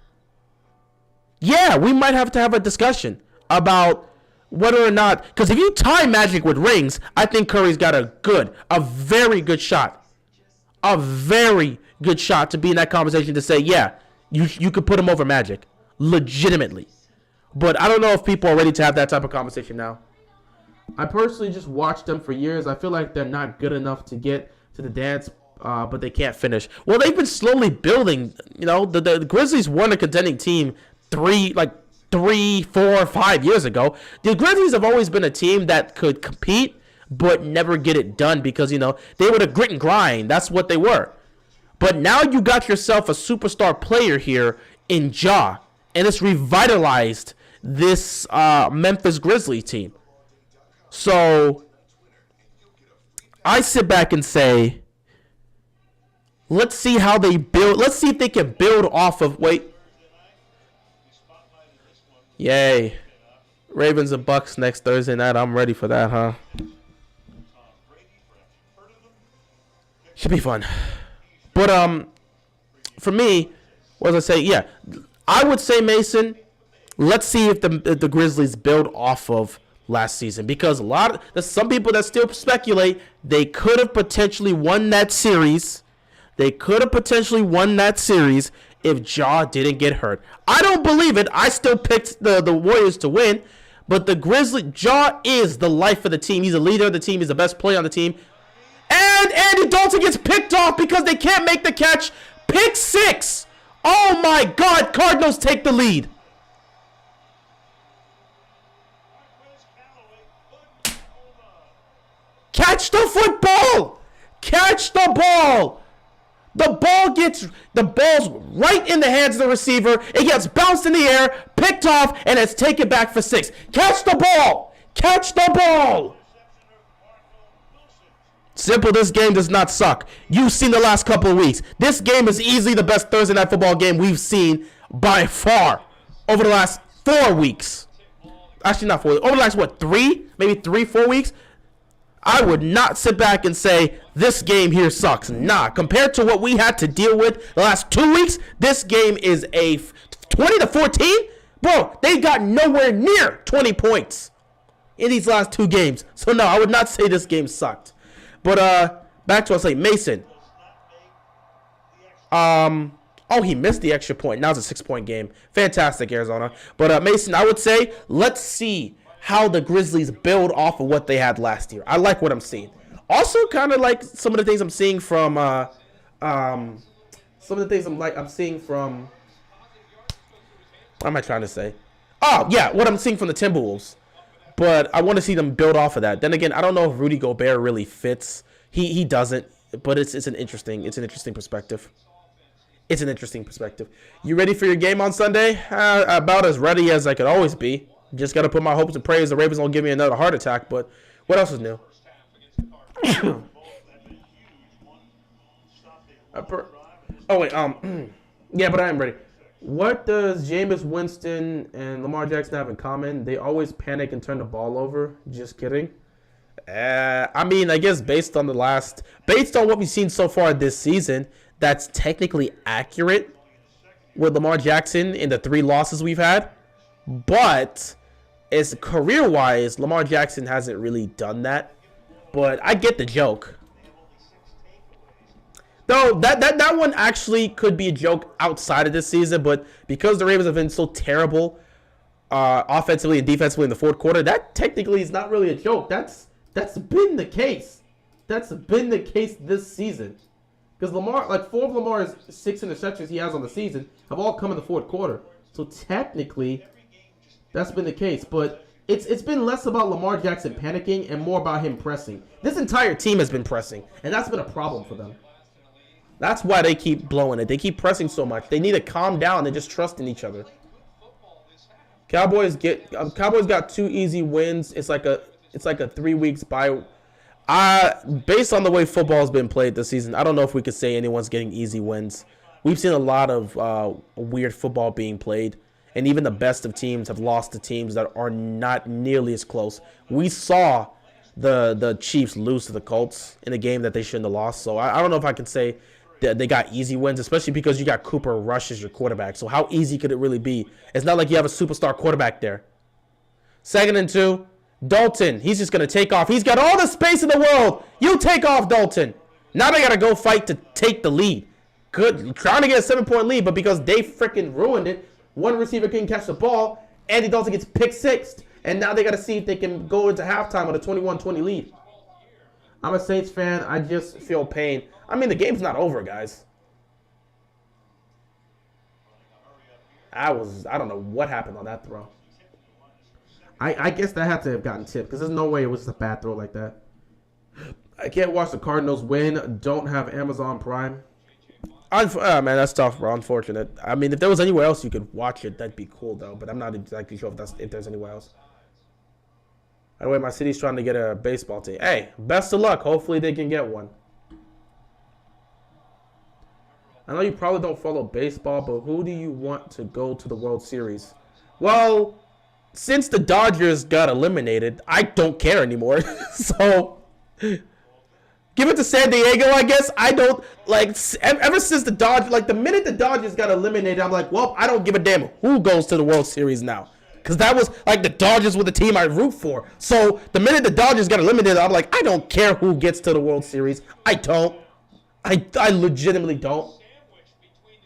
B: Yeah, we might have to have a discussion about whether or not, because if you tie Magic with rings, I think Curry's got a very good shot. A very good shot to be in that conversation to say, yeah, you could put him over Magic. Legitimately. But I don't know if people are ready to have that type of conversation now. I personally just watched them for years. I feel like they're not good enough to get to the dance, but they can't finish. Well, they've been slowly building. You know, the Grizzlies weren't a contending team 3, 4, 5 years ago. The Grizzlies have always been a team that could compete but never get it done because, you know, they were the grit and grind. That's what they were. But now you got yourself a superstar player here in Ja. And it's revitalized this Memphis Grizzlies team. So I sit back and say, let's see how they build. Let's see if they can build off of. Wait. Yay. Ravens and Bucks next Thursday night. I'm ready for that, huh? Should be fun. But for me, what does I say? Yeah. I would say, Mason, let's see if the Grizzlies build off of last season. Because there's some people that still speculate they could have potentially won that series. They could have potentially won that series if Ja didn't get hurt. I don't believe it. I still picked the Warriors to win. But Ja is the life of the team. He's the leader of the team. He's the best player on the team. And Andy Dalton gets picked off because they can't make the catch. Pick 6. Oh my God, Cardinals take the lead. Catch the football. Catch the ball. The ball's right in the hands of the receiver. It gets bounced in the air, picked off, and it's taken back for 6. Catch the ball. Catch the ball. Simple, this game does not suck. You've seen the last couple of weeks. This game is easily the best Thursday night football game we've seen by far over the last 4 weeks. Actually, not 4. Over the last, 3? Maybe 3, 4 weeks? I would not sit back and say, this game here sucks. Nah, compared to what we had to deal with the last 2 weeks, this game is a 20-14? Bro, they got nowhere near 20 points in these last 2 games. So, no, I would not say this game sucked. But back to what I say, Mason. He missed the extra point. Now it's a 6-point game. Fantastic, Arizona. But Mason, I would say let's see how the Grizzlies build off of what they had last year. I like what I'm seeing. Also, kind of like some of the things I'm seeing from I'm seeing from. What am I trying to say? Oh yeah, what I'm seeing from the Timberwolves. But I want to see them build off of that. Then again, I don't know if Rudy Gobert really fits. He doesn't. But it's an interesting perspective. It's an interesting perspective. You ready for your game on Sunday? About as ready as I could always be. Just got to put my hopes and prayers the Ravens won't give me another heart attack. But what else is new? Yeah, but I am ready. What does Jameis Winston and Lamar Jackson have in common? They always panic and turn the ball over. Just kidding. I mean, I guess based on what we've seen so far this season, that's technically accurate with Lamar Jackson in the 3 losses we've had. But as career-wise, Lamar Jackson hasn't really done that. But I get the joke. Though So that one actually could be a joke outside of this season, but because the Ravens have been so terrible offensively and defensively in the fourth quarter, that technically is not really a joke. That's been the case. That's been the case this season. Because Lamar, like 4 of Lamar's 6 interceptions he has on the season have all come in the fourth quarter. So technically, that's been the case. But it's been less about Lamar Jackson panicking and more about him pressing. This entire team has been pressing, and that's been a problem for them. That's why they keep blowing it. They keep pressing so much. They need to calm down and just trust in each other. Cowboys got 2 easy wins. It's like a 3 weeks bye. Based on the way football has been played this season, I don't know if we could say anyone's getting easy wins. We've seen a lot of weird football being played, and even the best of teams have lost to teams that are not nearly as close. We saw the Chiefs lose to the Colts in a game that they shouldn't have lost, so I don't know if I can say that they got easy wins, especially because you got Cooper Rush as your quarterback. So how easy could it really be? It's not like you have a superstar quarterback there. 2nd and 2. Dalton, he's just going to take off. He's got all the space in the world. You take off, Dalton. Now they got to go fight to take the lead. Good. Trying to get a 7-point lead, but because they freaking ruined it, one receiver couldn't catch the ball, Andy Dalton gets pick-sixed, and now they got to see if they can go into halftime with a 21-20 lead. I'm a Saints fan. I just feel pain. I mean, the game's not over, guys. I don't know what happened on that throw. I guess that had to have gotten tipped because there's no way it was just a bad throw like that. I can't watch the Cardinals win. Don't have Amazon Prime. Man, that's tough, bro. Unfortunate. I mean, if there was anywhere else you could watch it, that'd be cool, though. But I'm not exactly sure if there's anywhere else. By the way, my city's trying to get a baseball team. Hey, best of luck. Hopefully they can get one. I know you probably don't follow baseball, but who do you want to go to the World Series? Well, since the Dodgers got eliminated, I don't care anymore. So, give it to San Diego, I guess. I don't, like, ever since the Dodgers, like, the minute the Dodgers got eliminated, I'm like, well, I don't give a damn who goes to the World Series now. Because that was, like, the Dodgers were the team I root for. So, the minute the Dodgers got eliminated, I'm like, I don't care who gets to the World Series. I don't. I legitimately don't.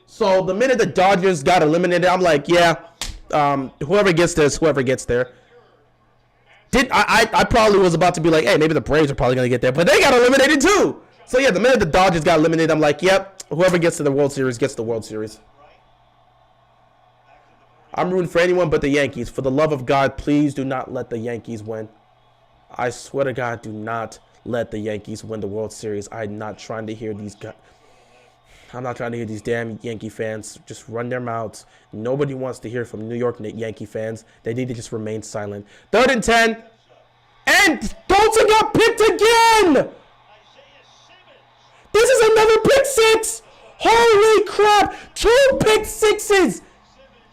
B: So, the minute the Dodgers got eliminated, I'm like, yeah. Whoever gets this, whoever gets there. I probably was about to be like, hey, maybe the Braves are probably going to get there, but they got eliminated too. So yeah, the minute the Dodgers got eliminated, I'm like, yep, whoever gets to the World Series gets the World Series. I'm rooting for anyone but the Yankees. For the love of God, please do not let the Yankees win. I swear to God, do not let the Yankees win the World Series. I'm not trying to hear these guys. I'm not trying to hear these damn Yankee fans just run their mouths. Nobody wants to hear from New York Yankee fans. They need to just remain silent. 3rd and 10. And Dalton got picked again! This is another pick six! Holy crap! 2 pick sixes!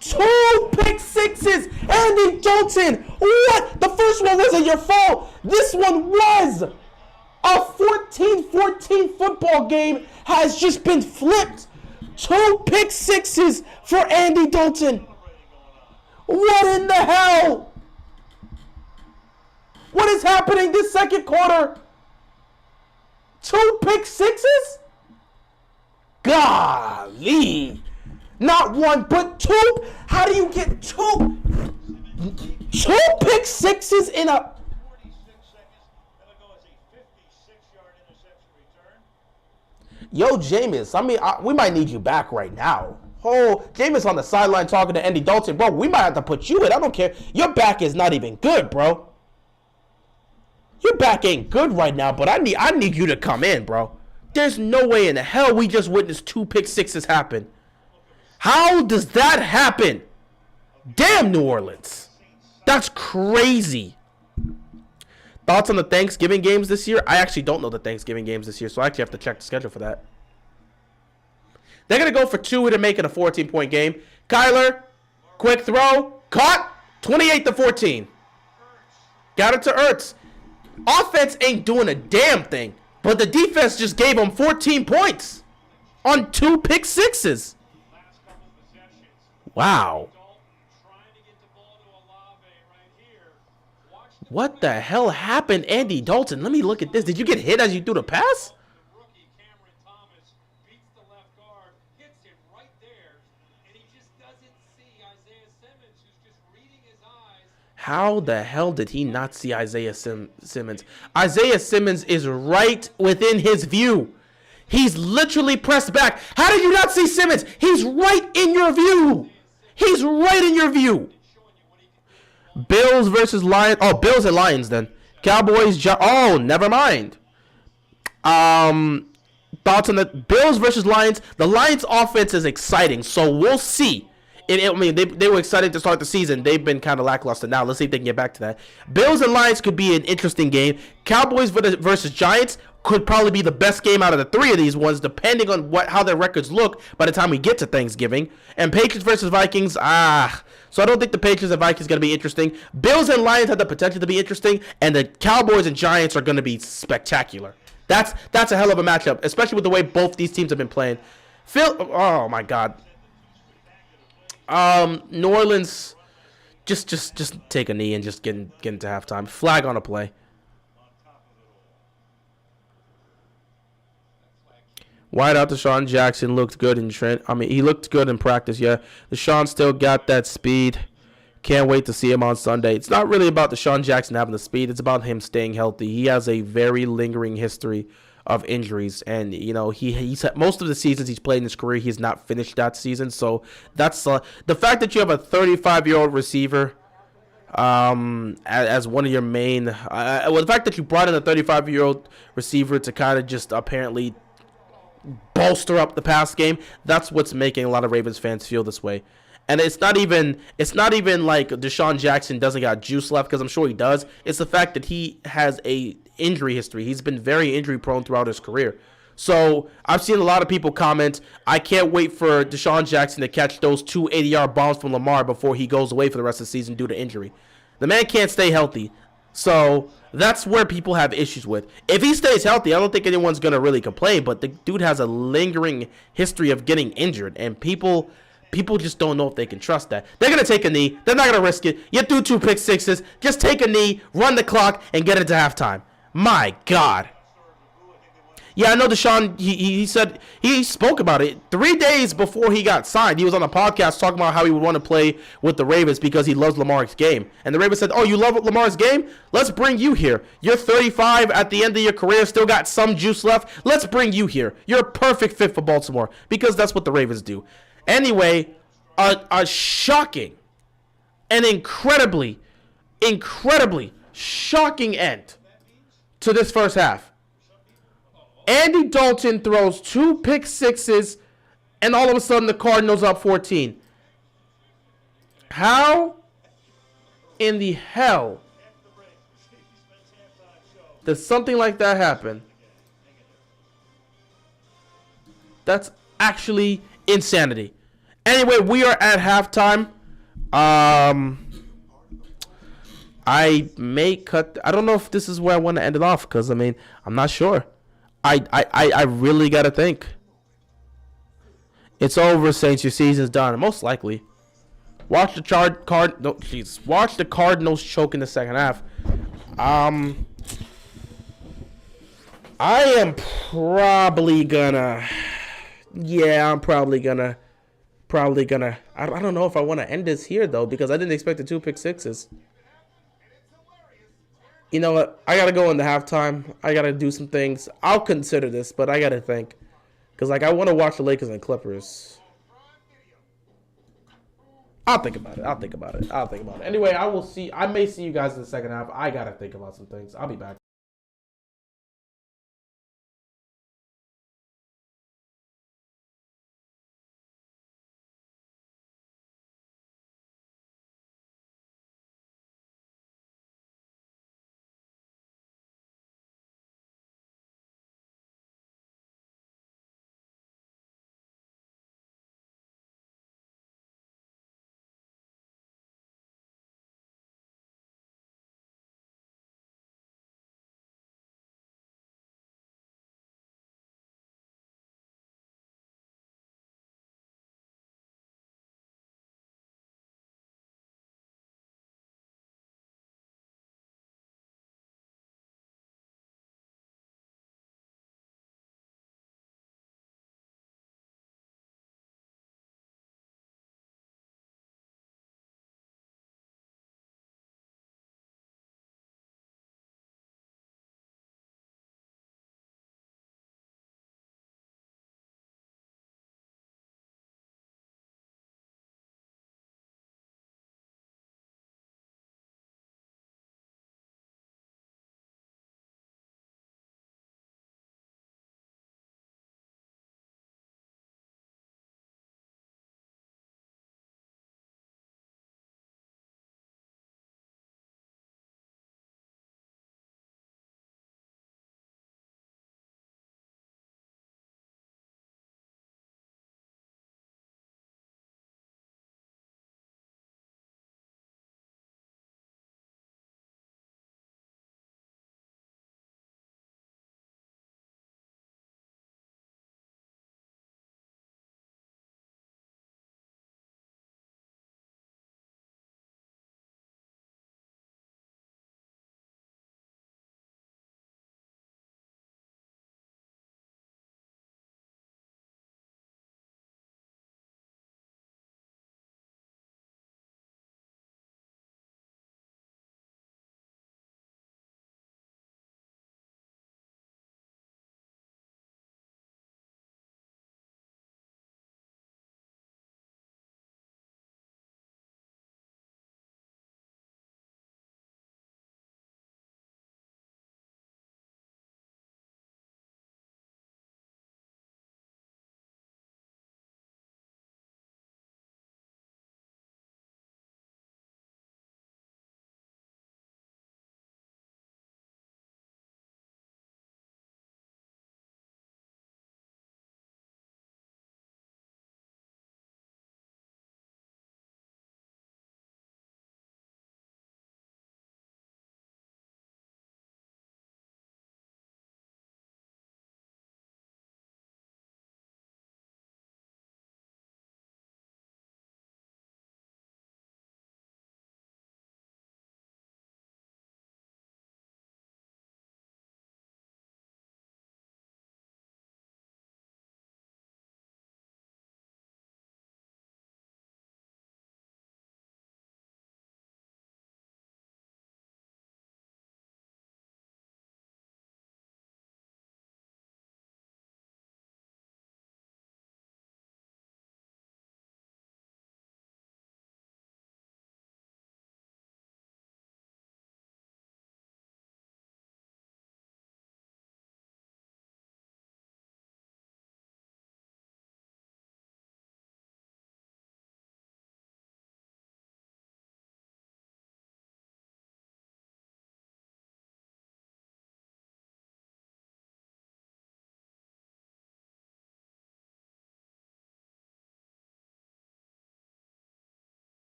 B: 2 pick sixes! Andy Dalton! What? The first one wasn't your fault! This one was! A 14-14 football game has just been flipped. 2 pick sixes for Andy Dalton. What in the hell? What is happening this second quarter? 2 pick sixes? Golly. Not 1, but 2? How do you get 2? 2 pick sixes in a... Yo, Jameis, I mean, we might need you back right now. Oh, Jameis on the sideline talking to Andy Dalton. Bro, we might have to put you in. I don't care. Your back is not even good, bro. Your back ain't good right now, but I need you to come in, bro. There's no way in the hell we just witnessed 2 pick sixes happen. How does that happen? Damn, New Orleans. That's crazy. Thoughts on the Thanksgiving games this year? I actually don't know the Thanksgiving games this year, so I actually have to check the schedule for that. They're going to go for 2 to make it a 14-point game. Kyler, quick throw, caught, 28-14. Got it to Ertz. Offense ain't doing a damn thing, but the defense just gave them 14 points on 2 pick sixes. Wow. What the hell happened, Andy Dalton? Let me look at this. Did you get hit as you threw the pass? How the hell did he not see Isaiah Simmons? Isaiah Simmons is right within his view. He's literally pressed back. How did you not see Simmons? He's right in your view. He's right in your view. Bills versus Lions. Oh, Bills and Lions then. Cowboys. Oh, never mind. Thoughts on the Bills versus Lions. The Lions offense is exciting, so we'll see. I mean, they were excited to start the season. They've been kind of lackluster now. Let's see if they can get back to that. Bills and Lions could be an interesting game. Cowboys versus Giants could probably be the best game out of the three of these ones, depending on how their records look by the time we get to Thanksgiving. And Patriots versus Vikings, so I don't think the Patriots and Vikings are going to be interesting. Bills and Lions have the potential to be interesting, and the Cowboys and Giants are going to be spectacular. That's a hell of a matchup, especially with the way both these teams have been playing. Oh my God. New Orleans, just take a knee and just get into halftime. Flag on a play. Wide out Deshaun Jackson looked good in Trent. I mean, he looked good in practice, yeah. Deshaun still got that speed. Can't wait to see him on Sunday. It's not really about Deshaun Jackson having the speed. It's about him staying healthy. He has a very lingering history of injuries, and he's had most of the seasons he's played in his career, he's not finished that season. So that's the fact that you have a 35-year-old receiver as one of your main. The fact that you brought in a 35-year-old receiver to kind of just apparently bolster up the pass game, that's what's making a lot of Ravens fans feel this way. And it's not even like Deshaun Jackson doesn't got juice left, because I'm sure he does. It's the fact that he has a injury history. He's been very injury prone throughout his career. So I've seen a lot of people comment, I can't wait for Deshaun Jackson to catch those 2 80-yard bombs from Lamar before he goes away for the rest of the season due to injury. The man can't stay healthy. So that's where people have issues with. If he stays healthy, I don't think anyone's going to really complain, but the dude has a lingering history of getting injured, and people just don't know if they can trust that. They're going to take a knee. They're not going to risk it. You threw 2 pick sixes. Just take a knee, run the clock, and get into halftime. My God. Yeah, I know Deshaun, he said, he spoke about it 3 days before he got signed. He was on a podcast talking about how he would want to play with the Ravens because he loves Lamar's game. And the Ravens said, oh, you love Lamar's game? Let's bring you here. You're 35 at the end of your career, still got some juice left. Let's bring you here. You're a perfect fit for Baltimore, because that's what the Ravens do. Anyway, a shocking and incredibly shocking end to this first half. Andy Dalton throws 2 pick sixes, and all of a sudden the Cardinals up 14. How in the hell does something like that happen? That's actually insanity. Anyway, we are at halftime. I may cut. I don't know if this is where I want to end it off, because I mean, I'm not sure. I really gotta think. It's over, Saints. Your season's done, most likely. Watch the Watch the Cardinals choke in the second half. I am probably gonna. Yeah, I'm probably gonna. I don't know if I want to end this here though, because I didn't expect the 2 pick sixes. You know what? I gotta go into halftime. I gotta do some things. I'll consider this, but I gotta think, because I want to watch the Lakers and Clippers. I'll think about it. Anyway, I may see you guys in the second half. I gotta think about some things. I'll be back.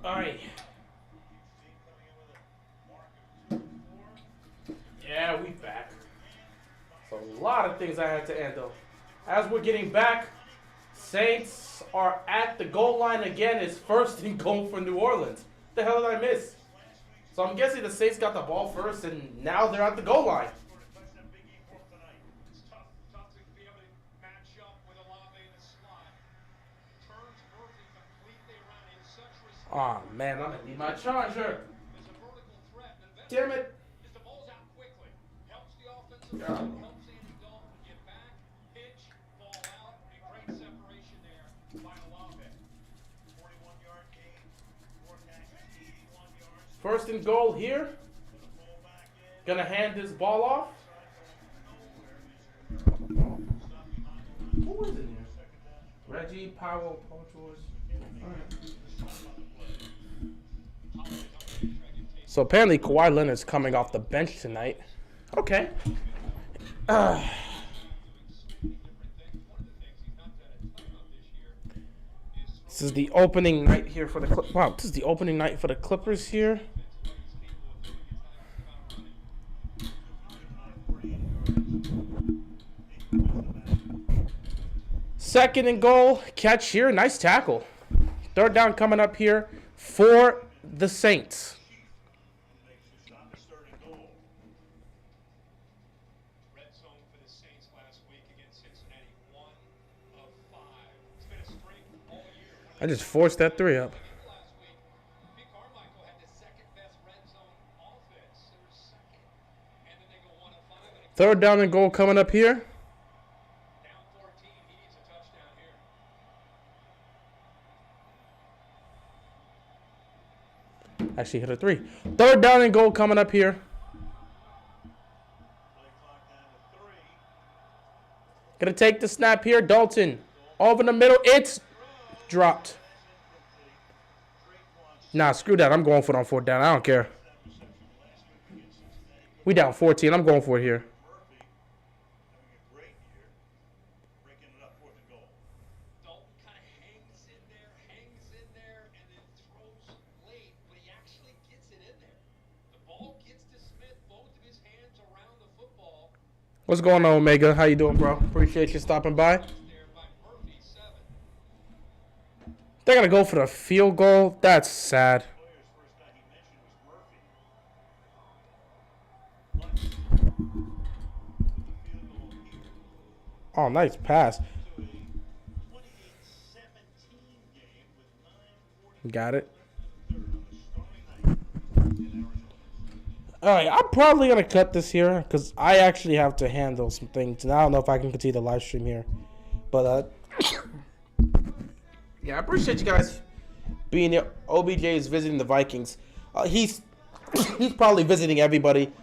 A: Alright. Yeah, we back. So a lot of things I had to handle. As we're getting back, Saints are at the goal line again. It's first and goal for New Orleans. What the hell did I miss? So I'm guessing the Saints got the ball first, and now they're at the goal line. Oh man, I'm gonna need my charger. Damn it. Yeah. First and goal here. Gonna hand this ball off. Who is in here? Reggie, Powell, Paul George. All right. So apparently Kawhi Leonard's coming off the bench tonight. Okay. This is the opening night here for the wow. This is the opening night for the Clippers here. Second and goal, catch here, nice tackle. Third down coming up here for the Saints. I just forced that three up. Third down and goal coming up here. Actually hit a three. Third down and goal coming up here. Gonna take the snap here. Dalton over the middle. It's dropped. Nah, screw that. I'm going for it on fourth down. I don't care. We down 14. I'm going for it here. What's going on, Omega? How you doing, bro? Appreciate you stopping by. They're going to go for the field goal. That's sad. Oh, nice pass. Got it. All right, I'm probably going to cut this here because I actually have to handle some things. And I don't know if I can continue the live stream here. But, yeah, I appreciate you guys being here. OBJ is visiting the Vikings. He's probably visiting everybody.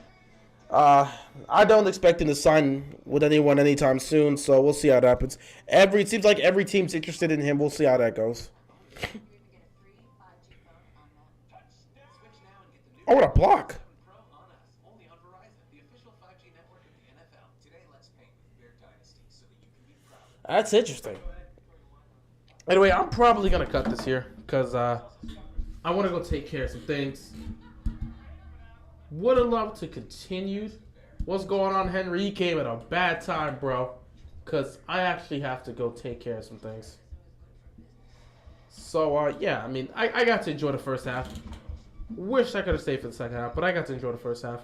A: I don't expect him to sign with anyone anytime soon, so we'll see how it happens. It seems like every team's interested in him. We'll see how that goes. Oh, what a block. That's interesting. Anyway, I'm probably going to cut this here because I want to go take care of some things. Would have loved to continue. What's going on, Henry? You came at a bad time, bro, because I actually have to go take care of some things. So, yeah, I mean, I got to enjoy the first half. Wish I could have stayed for the second half, but I got to enjoy the first half.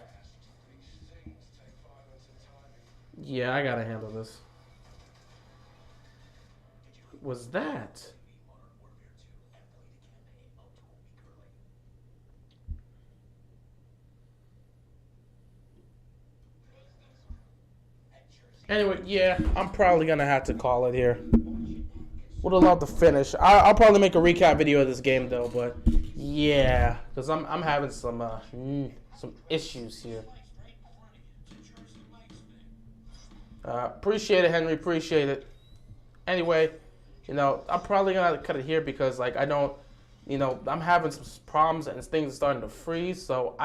A: Yeah, I got to handle this. Was that? Anyway, yeah, I'm probably going to have to call it here. Would have loved to finish. I'll probably make a recap video of this game, though, but yeah, because I'm having some issues here. Appreciate it, Henry. Appreciate it. Anyway, I'm probably going to cut it here because, like, I don't, I'm having some problems and things are starting to freeze, so